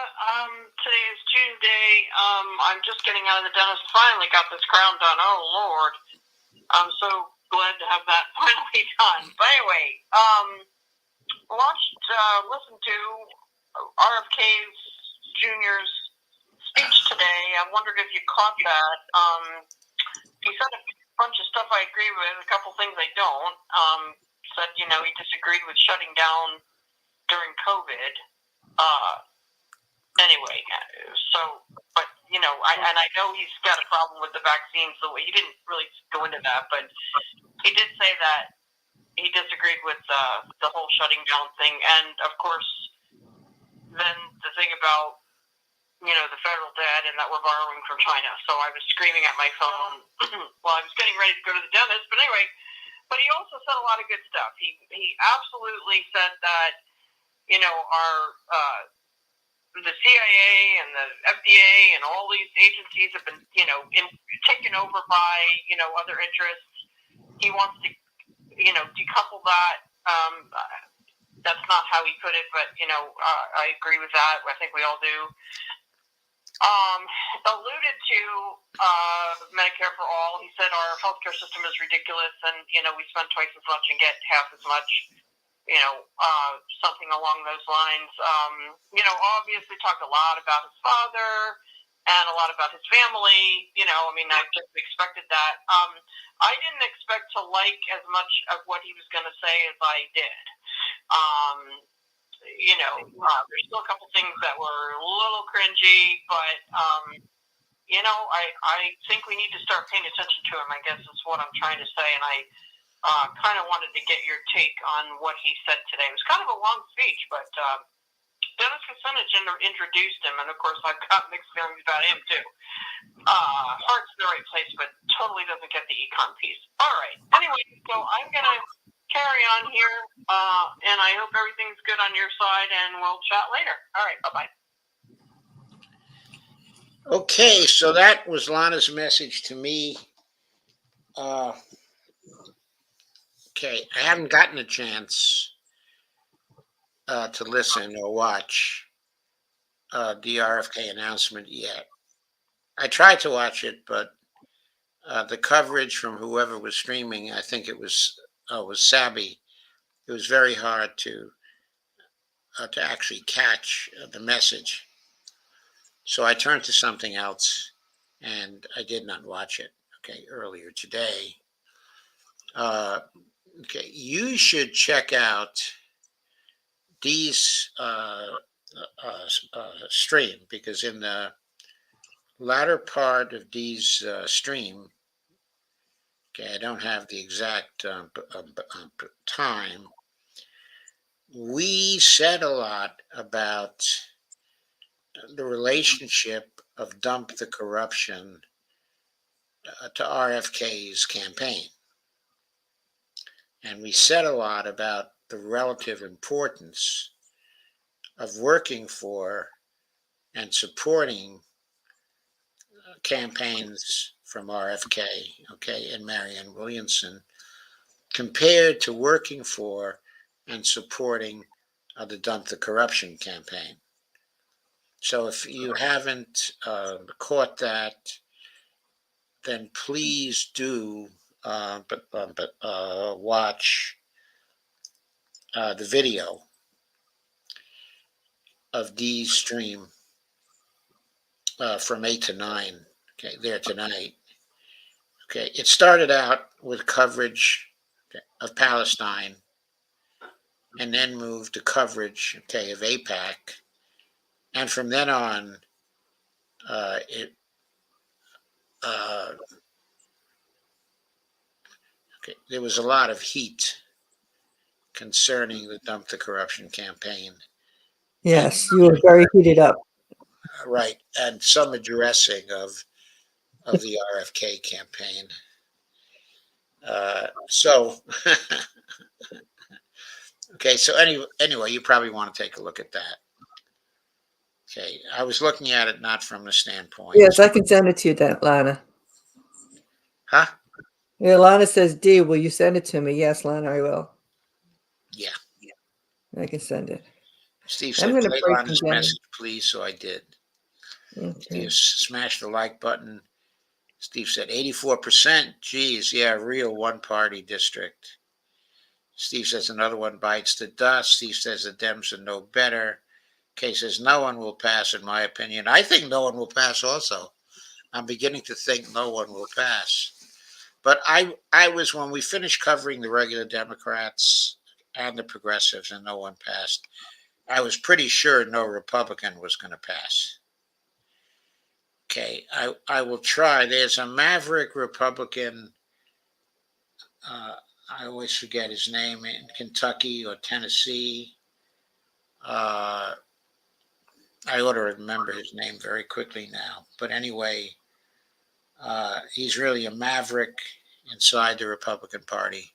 Today is Tuesday. I'm just getting out of the dentist. Finally got this crown done. Oh, Lord. I'm so glad to have that finally done. But anyway, listened to RFK's Jr.'s speech today. I wondered if you caught that. He said a bunch of stuff I agree with, a couple things I don't. Said, he disagreed with shutting down during COVID. Anyway, but, I know he's got a problem with the vaccine, so he didn't really go into that, but he did say that he disagreed with the whole shutting down thing. And, of course, then the thing about, the federal debt and that we're borrowing from China. So I was screaming at my phone while I was getting ready to go to the dentist. But anyway, but he also said a lot of good stuff. He absolutely said that, the CIA and the FDA and all these agencies have been, taken over by, other interests. He wants to, decouple that. That's not how he put it, but, I agree with that. I think we all do. Alluded to Medicare for all. He said our healthcare system is ridiculous, and we spend twice as much and get half as much. Something along those lines. Obviously talked a lot about his father and a lot about his family. You know, I mean, I just expected that. I didn't expect to like as much of what he was going to say as I did. You know, there's still a couple things that were a little cringy, but you know, I think we need to start paying attention to him, I guess is what I'm trying to say. And I kind of wanted to get your take on what he said today. It was kind of a long speech, but Dennis Kucinich introduced him, and of course I've got mixed feelings about him too. Heart's in the right place, but totally doesn't get the econ piece. All right. Anyway, so I'm going to carry on here, and I hope everything's good on your side, and we'll chat later. All right. Bye-bye. Okay, so that was Lana's message to me. Okay, I haven't gotten a chance to listen or watch the RFK announcement yet. I tried to watch it, but the coverage from whoever was streaming, I think it was Sabby. It was very hard to actually catch the message. So I turned to something else, and I did not watch it. Okay, earlier today. Okay, you should check out Dee's stream, because in the latter part of Dee's stream, okay, I don't have the exact time, we said a lot about the relationship of Dump the Corruption to RFK's campaign. And we said a lot about the relative importance of working for and supporting campaigns from RFK, okay, and Marianne Williamson, compared to working for and supporting the Dump the Corruption campaign. So if you haven't caught that, then please do watch the video of Dee's stream from 8 to 9, okay, there tonight. Okay, it started out with coverage of Palestine, and then moved to coverage, okay, of AIPAC, and from then on, there was a lot of heat concerning the Dump the Corruption campaign. Yes, you were very heated up. Right, and some addressing of the RFK campaign. So, okay, so anyway, you probably want to take a look at that. Okay, I was looking at it not from the standpoint. Yes, I can send it to you, Lana. Huh? Yeah, Lana says, Dee, will you send it to me? Yes, Lana, I will. Yeah. I can send it. Steve said, play Lana's message, please, so I did. Okay. Steve smashed the like button. Steve said, 84%. Geez, yeah, real one-party district. Steve says, another one bites the dust. Steve says, the Dems are no better. Kay says, no one will pass, in my opinion. I think no one will pass also. I'm beginning to think no one will pass. But I was, when we finished covering the regular Democrats and the progressives and no one passed, I was pretty sure no Republican was going to pass. Okay, I will try. There's a maverick Republican, I always forget his name, in Kentucky or Tennessee. I ought to remember his name very quickly now. But anyway, he's really a maverick inside the Republican Party.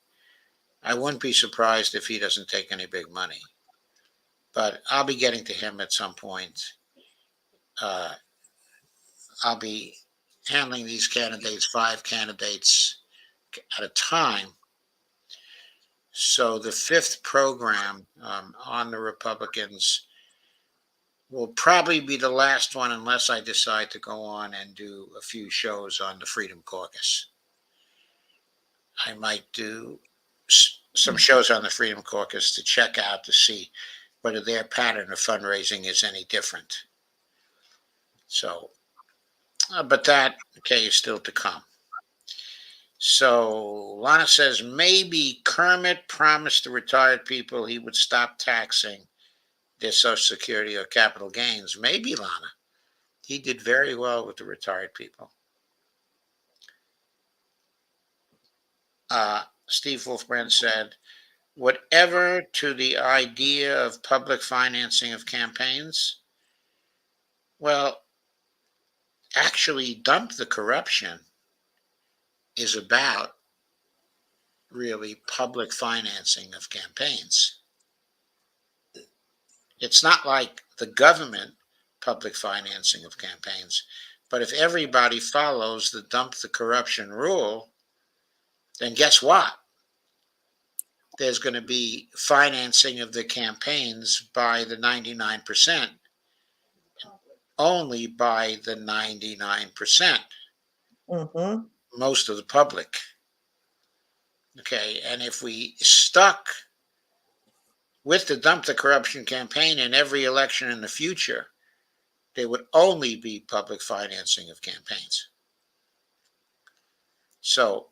I wouldn't be surprised if he doesn't take any big money. But I'll be getting to him at some point. I'll be handling these candidates, 5 candidates at a time. So the 5th program on the Republicans will probably be the last one, unless I decide to go on and do a few shows on the Freedom Caucus. I might do some shows on the Freedom Caucus to check out to see whether their pattern of fundraising is any different. So But that, okay, is still to come. So Lana says maybe Kermit promised the retired people he would stop taxing their Social Security or capital gains. Maybe, Lana. He did very well with the retired people. Steve Wolfbrand said, whatever to the idea of public financing of campaigns, well, actually, Dump the Corruption is about really public financing of campaigns. It's not like the government public financing of campaigns, but if everybody follows the Dump the Corruption rule, then guess what? There's going to be financing of the campaigns by the 99%, only by the 99%, Mm-hmm. most of the public. Okay, and if we stuck with the Dump the Corruption campaign in every election in the future, there would only be public financing of campaigns. So,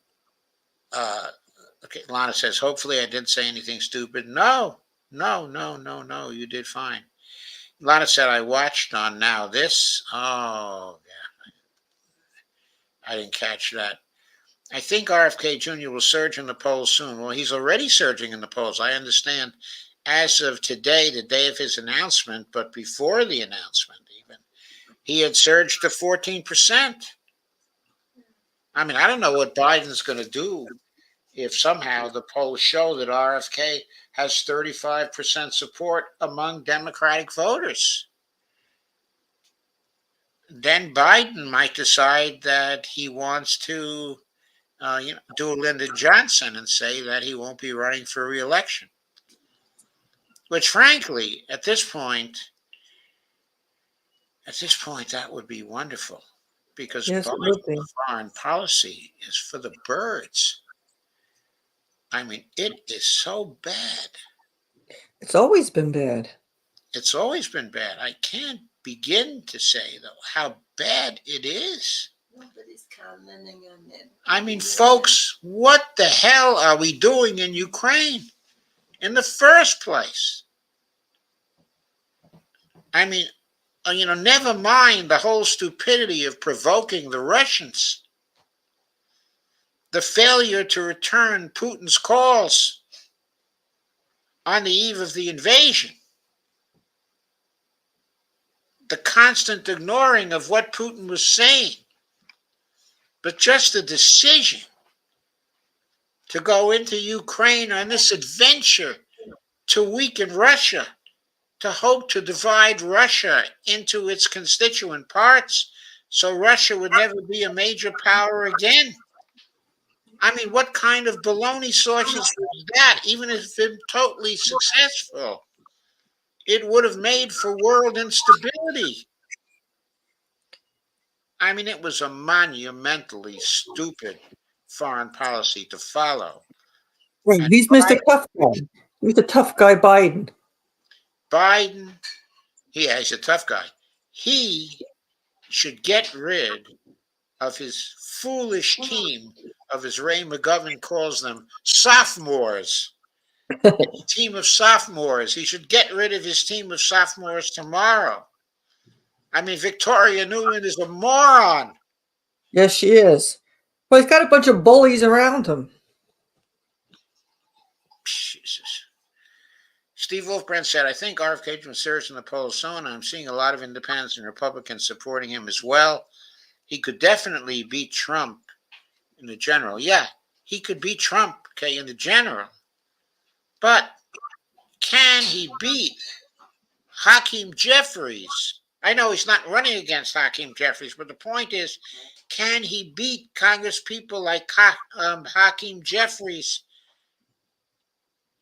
okay, Lana says, hopefully I didn't say anything stupid. No, you did fine. Lana said, I watched on Now This. Oh, yeah, I didn't catch that. I think RFK Jr. will surge in the polls soon. Well, he's already surging in the polls. I understand as of today, the day of his announcement, but before the announcement even, he had surged to 14%. I mean, I don't know what Biden's going to do if somehow the polls show that RFK has 35% support among Democratic voters. Then Biden might decide that he wants to do a Lyndon Johnson and say that he won't be running for re-election. Which, frankly, at this point, that would be wonderful because Yes, it would be. Biden's foreign policy is for the birds. I mean, it is so bad. It's always been bad. It's always been bad. I can't begin to say, though, how bad it is. Nobody's commenting on it. I mean, folks, what the hell are we doing in Ukraine in the first place? I mean, never mind the whole stupidity of provoking the Russians, the failure to return Putin's calls on the eve of the invasion, the constant ignoring of what Putin was saying, but just the decision to go into Ukraine on this adventure to weaken Russia, to hope to divide Russia into its constituent parts so Russia would never be a major power again. I mean, what kind of baloney sausage was that? Even if it's been totally successful, it would have made for world instability. I mean, it was a monumentally stupid foreign policy to follow. Right. And He's Mr. Tough Guy. He's the tough guy, Biden. Biden, yeah, he's a tough guy. He should get rid of his foolish team of, as Ray McGovern calls them, sophomores. His team of sophomores. He should get rid of his team of sophomores tomorrow. I mean, Victoria Nuland is a moron. Yes, she is. But he's got a bunch of bullies around him. Jesus. Steve Wolfbrand said, I think RFK Jr. surged in the polls soon. I'm seeing a lot of independents and Republicans supporting him as well. He could definitely beat Trump in the general. Yeah, he could beat Trump, okay, in the general. But can he beat Hakeem Jeffries? I know he's not running against Hakeem Jeffries, but the point is, can he beat Congress people like Hakeem Jeffries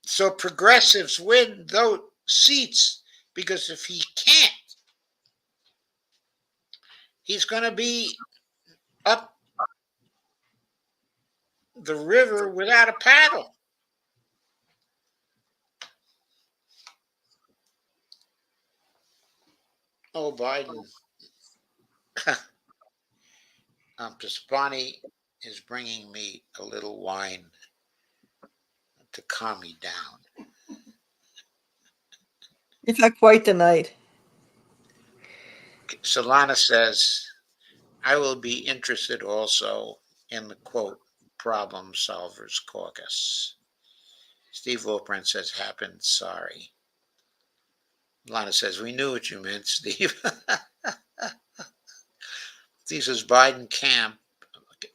so progressives win those seats? Because if he can't, he's going to be up the river without a paddle. Oh, Biden. Because Bonnie is bringing me a little wine to calm me down. You've had quite the night. Solana says, I will be interested also in the quote, problem solvers caucus. Steve Wolprin says, happened, sorry. Lana says, we knew what you meant, Steve. Steve says, Biden camp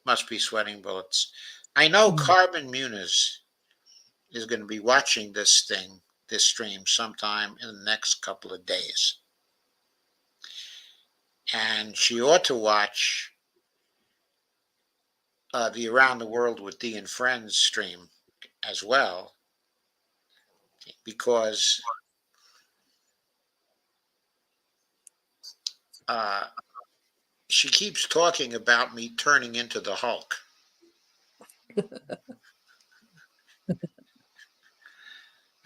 must be sweating bullets. I know Carbon Muniz is going to be watching this stream sometime in the next couple of days. And she ought to watch the Around the World with Dee and Friends stream as well, because she keeps talking about me turning into the Hulk.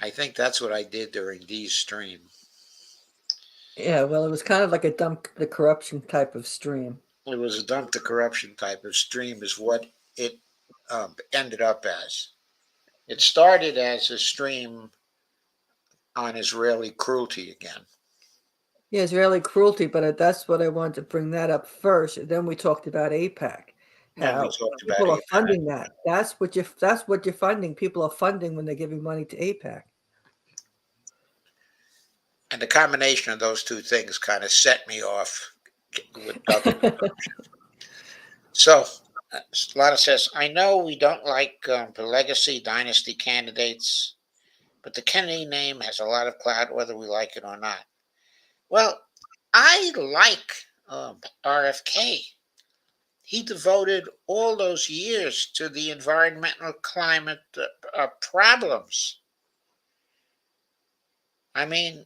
I think that's what I did during Dee's stream. Yeah, well, it was kind of like a dump the corruption type of stream. It was a dump the corruption type of stream is what it ended up as. It started as a stream on Israeli cruelty again. Yeah, Israeli cruelty, but that's what I wanted to bring that up first. And then we talked about AIPAC. Then we How talked about people are AIPAC. funding that. That's what you're funding. People are funding when they're giving money to AIPAC. And the combination of those two things kind of set me off with double corruption. So, Lana says, I know we don't like the legacy dynasty candidates, but the Kennedy name has a lot of clout whether we like it or not. Well, I like RFK. He devoted all those years to the environmental climate problems. I mean,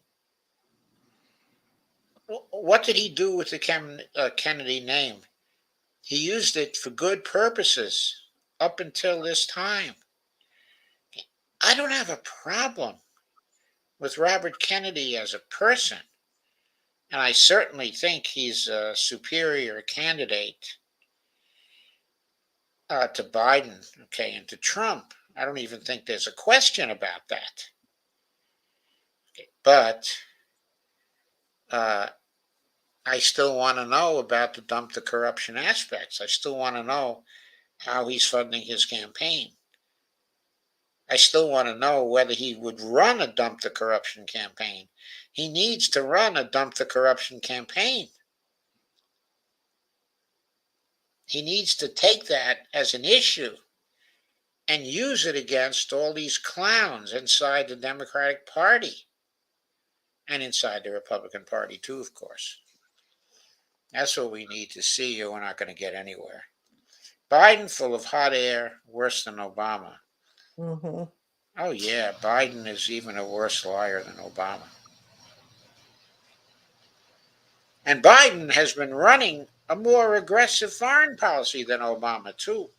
what did he do with the Kennedy name? He used it for good purposes up until this time. I don't have a problem with Robert Kennedy as a person, and I certainly think he's a superior candidate to Biden, okay, and to Trump. I don't even think there's a question about that. Okay, but I still want to know about the dump the corruption aspects. I still want to know how he's funding his campaign. I still want to know whether he would run a dump the corruption campaign. He needs to run a dump the corruption campaign. He needs to take that as an issue and use it against all these clowns inside the Democratic Party and inside the Republican Party too, of course. That's what we need to see, or we're not going to get anywhere. Biden full of hot air, worse than Obama. Mm-hmm. Oh yeah, Biden is even a worse liar than Obama. And Biden has been running a more aggressive foreign policy than Obama too.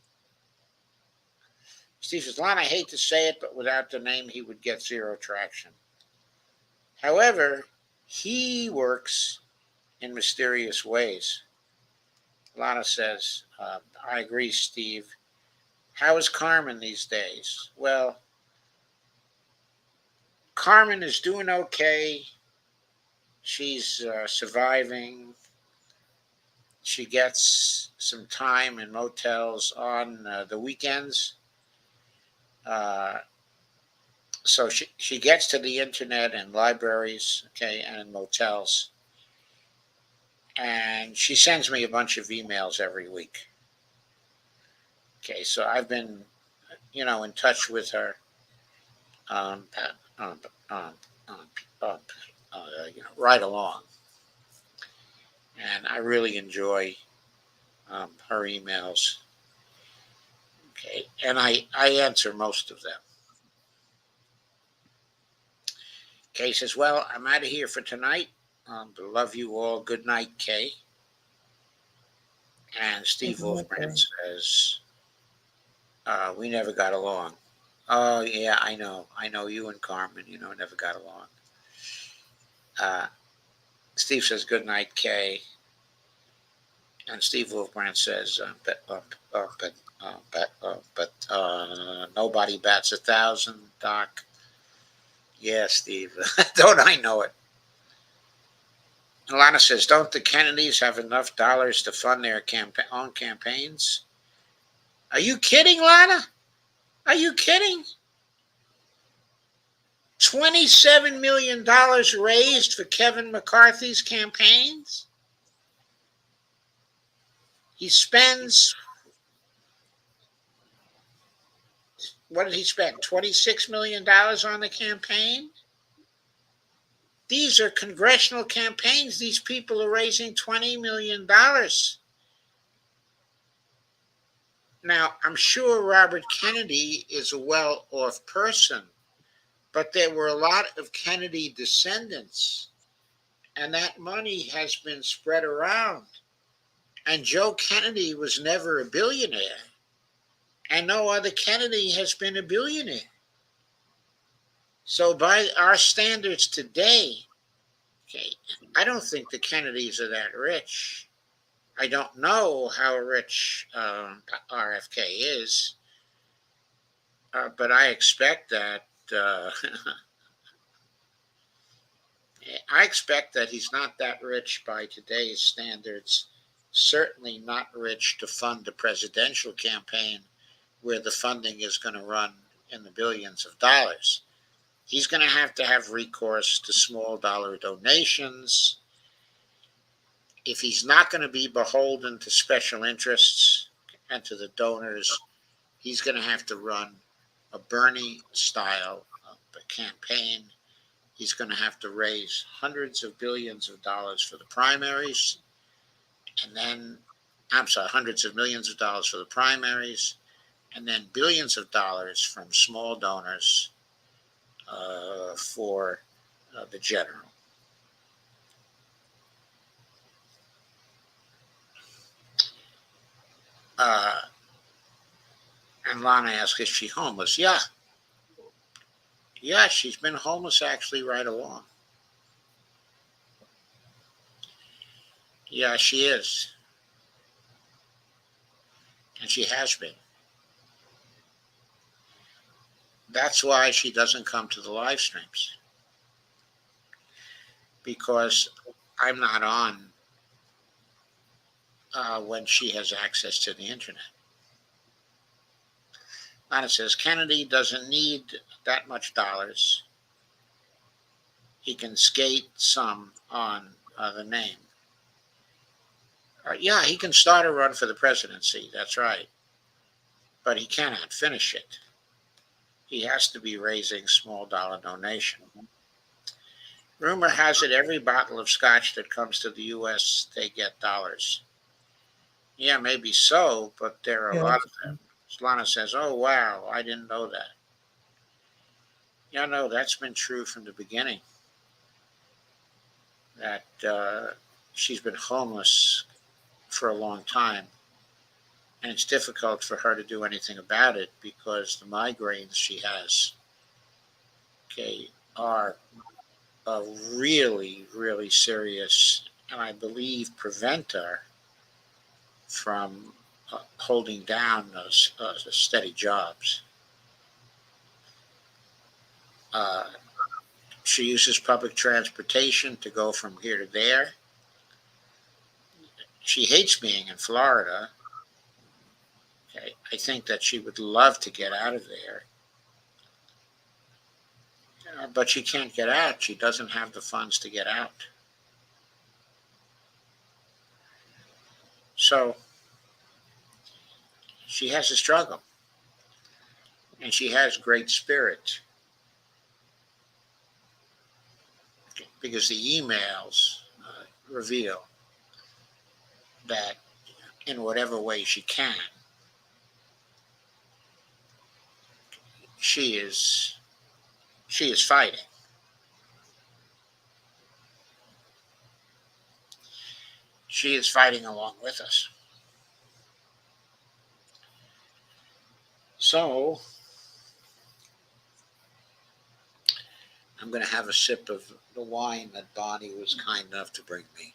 Steve says, Lon, I hate to say it, but without the name, he would get zero traction. However, he works in mysterious ways. Lana says, I agree, Steve. How is Carmen these days? Well, Carmen is doing okay. She's surviving. She gets some time in motels on the weekends. So she gets to the internet and libraries, okay, and in motels. And she sends me a bunch of emails every week. Okay, so I've been, in touch with her, um, um, um, um, right along. And I really enjoy her emails. Okay, and I answer most of them. Kay says, well, I'm out of here for tonight. Love you all. Good night, Kay. And Steve Wolfbrand says, we never got along. Oh, yeah, I know. I know you and Carmen, never got along. Steve says, good night, Kay. And Steve Wolfbrand says, nobody bats 1,000, Doc. Yeah, Steve. Don't I know it? Alana says, don't the Kennedys have enough dollars to fund their own campaigns? Are you kidding, Lana? Are you kidding? $27 million raised for Kevin McCarthy's campaigns? He spends, what did he spend? $26 million on the campaign? These are congressional campaigns. These people are raising $20 million. Now, I'm sure Robert Kennedy is a well-off person, but there were a lot of Kennedy descendants, and that money has been spread around. And Joe Kennedy was never a billionaire, and no other Kennedy has been a billionaire. So by our standards today, okay, I don't think the Kennedys are that rich. I don't know how rich RFK is, but I expect that he's not that rich by today's standards. Certainly not rich to fund a presidential campaign where the funding is going to run in the billions of dollars. He's going to have recourse to small dollar donations. If he's not going to be beholden to special interests and to the donors, he's going to have to run a Bernie style campaign. He's going to have to raise hundreds of billions of dollars for the primaries, and then, hundreds of millions of dollars for the primaries, and then billions of dollars from small donors for the general. And Lana asks, is she homeless? Yeah. Yeah, she's been homeless actually right along. Yeah, she is. And she has been. That's why she doesn't come to the live streams. Because I'm not on when she has access to the internet. Lana says, Kennedy doesn't need that much dollars. He can skate some on the name. Yeah, he can start a run for the presidency. That's right. But he cannot finish it. He has to be raising small dollar donation. Rumor has it every bottle of scotch that comes to the U.S., they get dollars. Yeah, maybe so, but there are a lot of them. Lana says, oh, wow, I didn't know that. Yeah, no, that's been true from the beginning. That she's been homeless for a long time. And it's difficult for her to do anything about it because the migraines she has, okay, are really, really serious, and I believe prevent her from holding down those steady jobs. She uses public transportation to go from here to there. She hates being in Florida. Okay, I think that she would love to get out of there. But she can't get out. She doesn't have the funds to get out. So she has a struggle. And she has great spirit. Because the emails reveal that in whatever way she can, she is fighting. She is fighting along with us. So I'm going to have a sip of the wine that Bonnie was kind enough to bring me.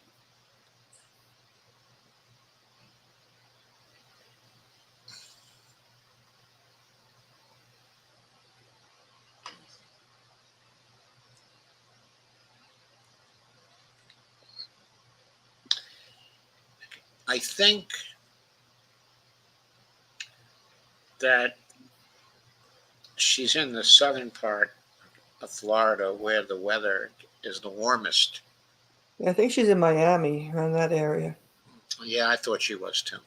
I think that she's in the southern part of Florida where the weather is the warmest. I think she's in Miami, around that area. Yeah, I thought she was too.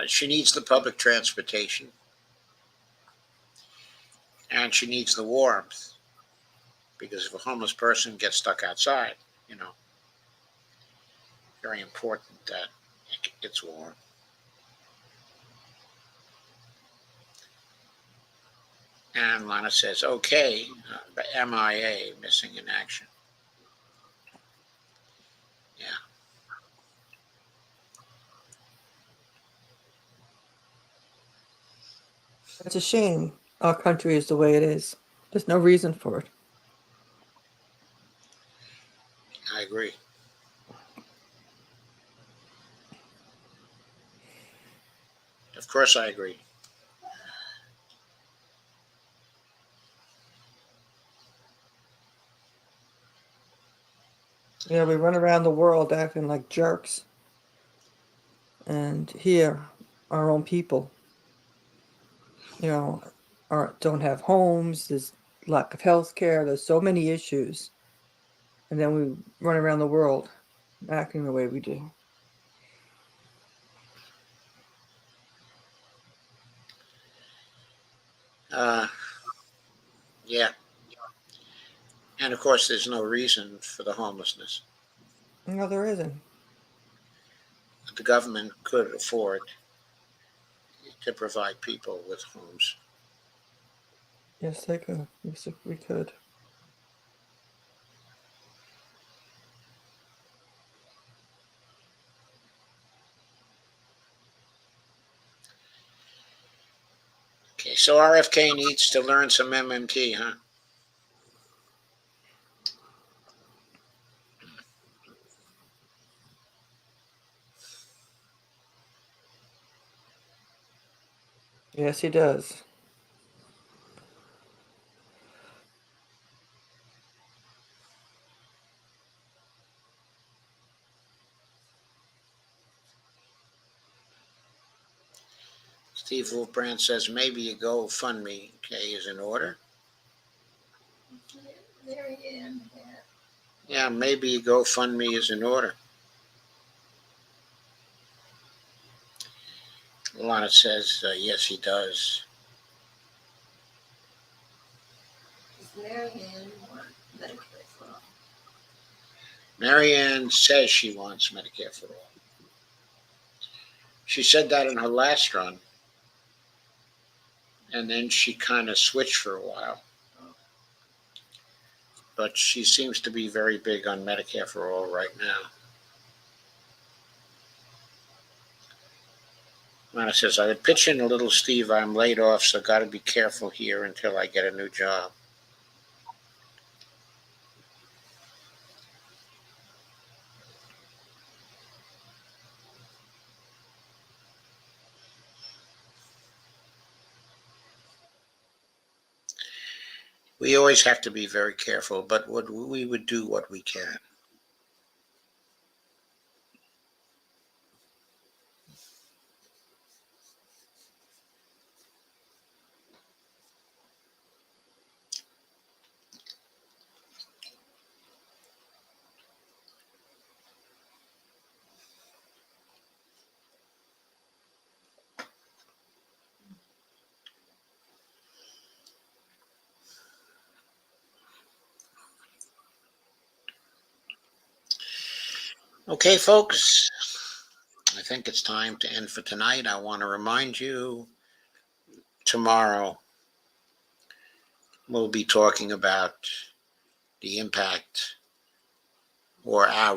She needs the public transportation and she needs the warmth because if a homeless person gets stuck outside, you know, very important that it's warm. And Lana says, okay, but MIA, missing in action. Yeah. It's a shame our country is the way it is. There's no reason for it. I agree. Of course, I agree. You know, we run around the world acting like jerks. And here, our own people, you know, don't have homes, there's lack of health care, there's so many issues. And then we run around the world acting the way we do. Yeah. And of course, there's no reason for the homelessness. No, there isn't. The government could afford to provide people with homes. Yes, they could. Yes, we could. Okay, so RFK needs to learn some MMT, huh? Yes, he does. Steve Wolfbrand says maybe a GoFundMe, okay, is in order. Mary Ann had. Yeah, maybe a GoFundMe is in order. Lana says, yes, he does. Does Mary Ann want Medicare for all? Marianne says she wants Medicare for all. She said that in her last run, and then she kind of switched for a while. But she seems to be very big on Medicare for all right now. Lana says, I would pitch in a little, Steve. I'm laid off, so got to be careful here until I get a new job. We always have to be very careful, but we would do what we can. Okay, folks, I think it's time to end for tonight. I want to remind you tomorrow we'll be talking about the impact or our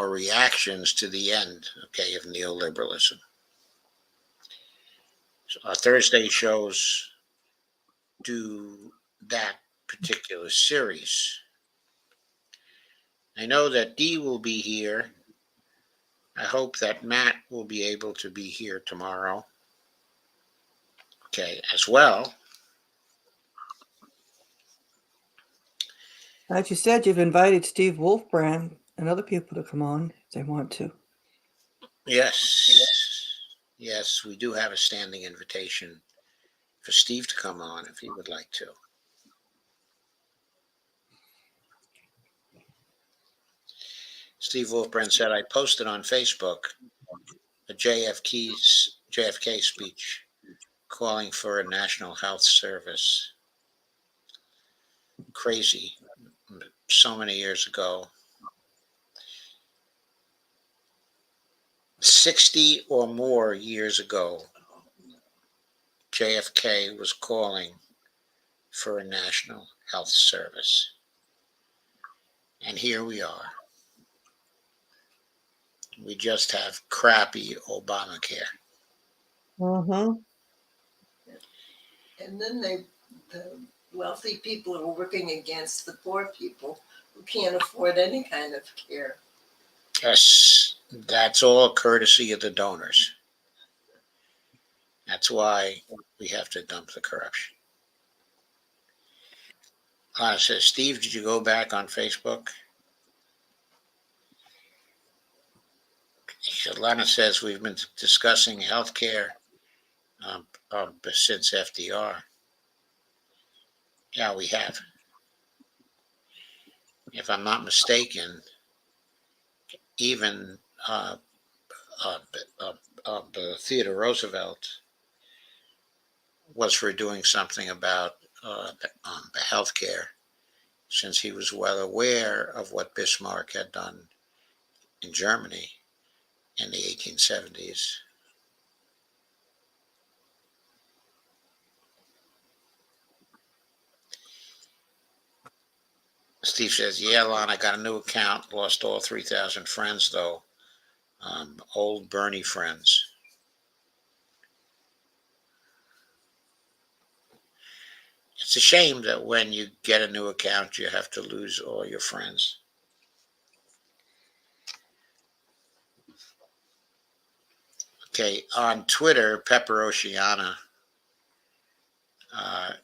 reactions to the end, okay, of neoliberalism. So our Thursday shows do that particular series. I know that Dee will be here. I hope that Matt will be able to be here tomorrow. Okay, as well. As you said, you've invited Steve Wolfbrand. and other people to come on if they want to. Yes. Yes, we do have a standing invitation for Steve to come on if he would like to. Steve Wolfbrand said, I posted on Facebook a JFK speech calling for a national health service. Crazy. So many years ago. 60 or more years ago, JFK was calling for a national health service. And here we are. We just have crappy Obamacare. Mm-hmm. And then the wealthy people are working against the poor people who can't afford any kind of care. Yes, that's all courtesy of the donors. That's why we have to dump the corruption. Lana says, Steve, did you go back on Facebook? Lana says, we've been discussing healthcare since FDR. Yeah, we have. If I'm not mistaken, even Theodore Roosevelt was for doing something about the healthcare, since he was well aware of what Bismarck had done in Germany in the 1870s. Steve says, yeah, Lon, I got a new account, lost all 3,000 friends, though. Old Bernie friends. It's a shame that when you get a new account, you have to lose all your friends. Okay, on Twitter, Pepper Oceana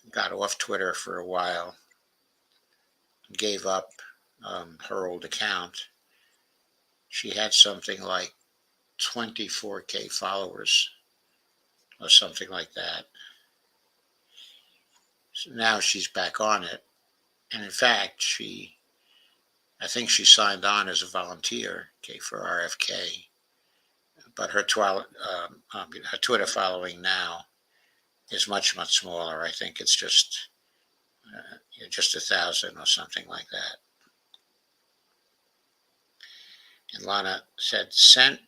got off Twitter for a while, gave up her old account. She had something like 24K followers or something like that. So now she's back on it. And in fact, I think she signed on as a volunteer, okay, for RFK. But her Twitter following now is much, much smaller. I think it's just 1,000 or something like that. And Lana said, sent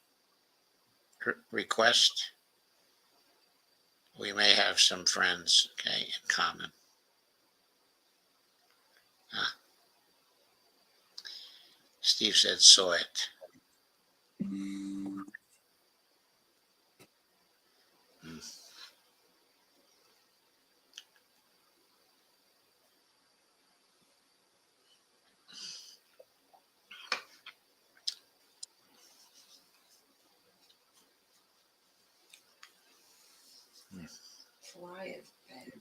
request. We may have some friends, okay, in common. Steve said, saw it. Why is bad?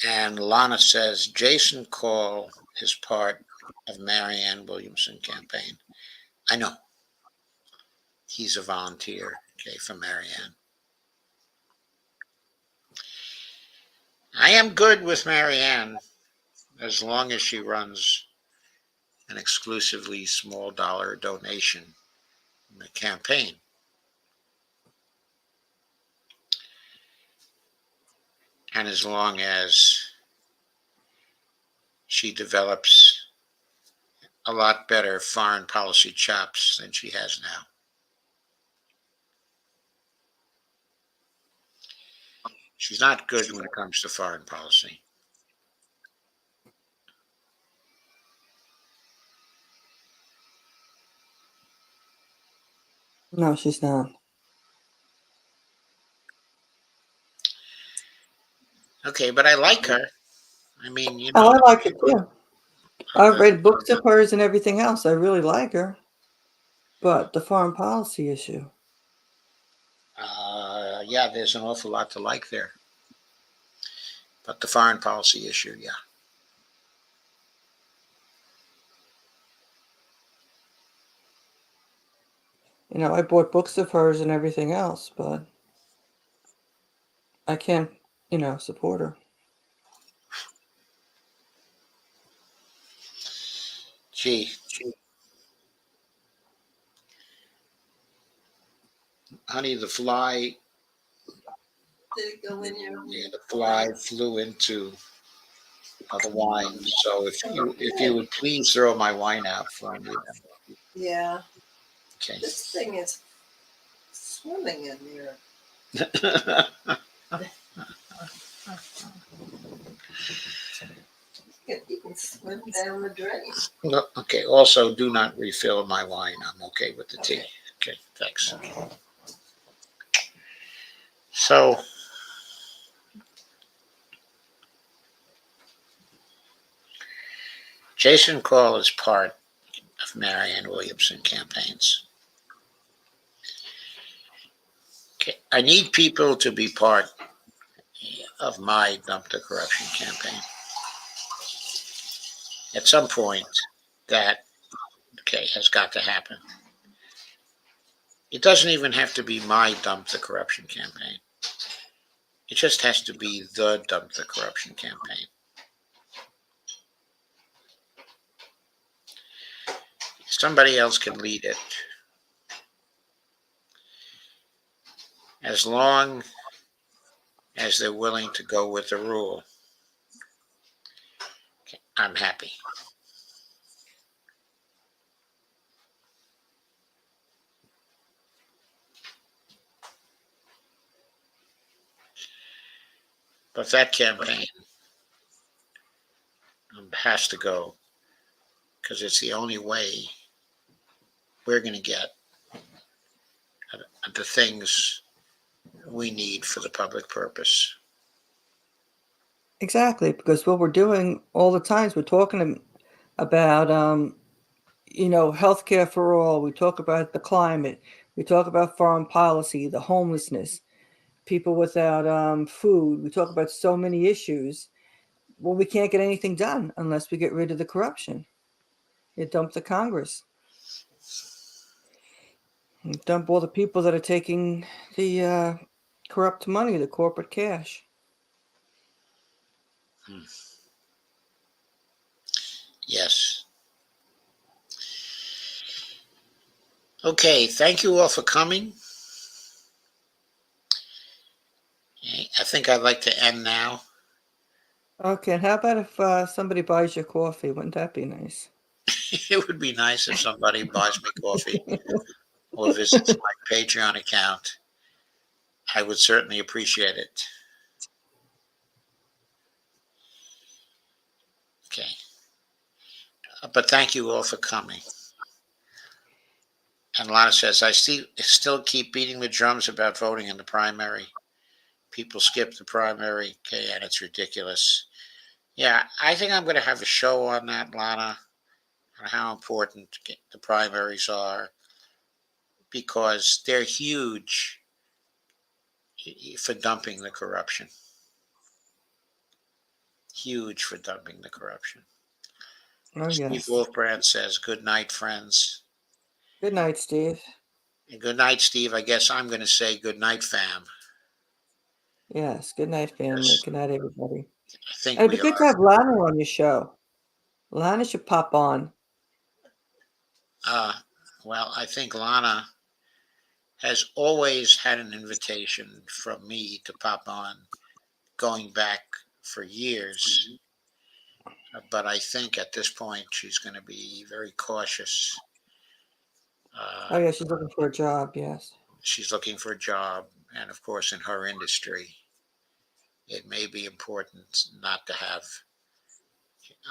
And Lana says, Jason Call is part of Marianne Williamson campaign. I know. He's a volunteer, okay, for Marianne. I am good with Marianne as long as she runs an exclusively small dollar donation in the campaign. And as long as she develops a lot better foreign policy chops than she has now. She's not good when it comes to foreign policy. No, she's not. Okay, but I like her. I mean, you Oh, know. I like it too. I've read books of hers and everything else. I really like her. But the foreign policy issue. Yeah, there's an awful lot to like there. But the foreign policy issue, yeah. You know, I bought books of hers and everything else, but I can't, you know, support her. Gee, honey, the fly, Did it go in your? yeah, the fly flew into the wine. So if you would please throw my wine out for me. Yeah, Okay. this thing is swimming in there. You can swim down the drain. No, okay. Also, do not refill my wine. I'm okay with the tea. Okay, thanks. So, Jason Call is part of Marianne Williamson campaigns. Okay, I need people to be part of my Dump the Corruption campaign. At some point, that has got to happen. It doesn't even have to be my Dump the Corruption campaign. It just has to be the Dump the Corruption campaign. Somebody else can lead it. As long as they're willing to go with the rule, I'm happy. But that campaign has to go because it's the only way we're going to get the things we need for the public purpose. Exactly, because what we're doing all the times, we're talking about, you know, healthcare for all. We talk about the climate. We talk about foreign policy, the homelessness, people without food. We talk about so many issues. Well, we can't get anything done unless we get rid of the corruption. You dump the Congress. You dump all the people that are taking the corrupt money, the corporate cash. Yes. Okay, thank you all for coming. I think I'd like to end now. Okay, and how about if somebody buys your coffee? Wouldn't that be nice? It would be nice if somebody buys me coffee or visits my Patreon account. I would certainly appreciate it. Okay. But thank you all for coming. And Lana says, I still keep beating the drums about voting in the primary. People skip the primary, okay, and it's ridiculous. Yeah, I think I'm going to have a show on that, Lana, on how important the primaries are, because they're huge for dumping the corruption. Huge for dumping the corruption. Oh, Steve yes. Wolfbrand says, good night, friends. Good night, Steve. And good night, Steve. I guess I'm going to say good night, fam. Yes, good night, family. Yes. Good night, everybody. I think And it'd be we good to have Lana on your show. Lana should pop on. well, I think Lana has always had an invitation from me to pop on going back for years. But I think at this point she's going to be very cautious. Oh, yeah, she's looking for a job, yes. She's looking for a job. And of course, in her industry, it may be important not to have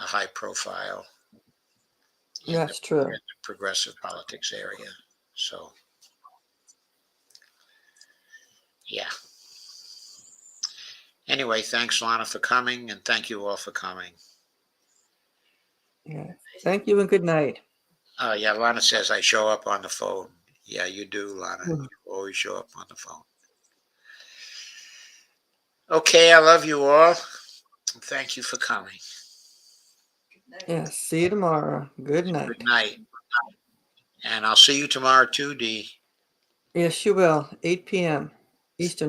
a high profile in That's the true. progressive politics area. So, yeah. Anyway, thanks, Lana, for coming, and thank you all for coming. Yeah. Thank you and good night. Yeah, Lana says I show up on the phone. Yeah, you do, Lana. Mm. You always show up on the phone. Okay, I love you all. Thank you for coming. Yes, see you tomorrow. Good night. Good night. And I'll see you tomorrow too, Dee. Yes, you will. 8 p.m. Eastern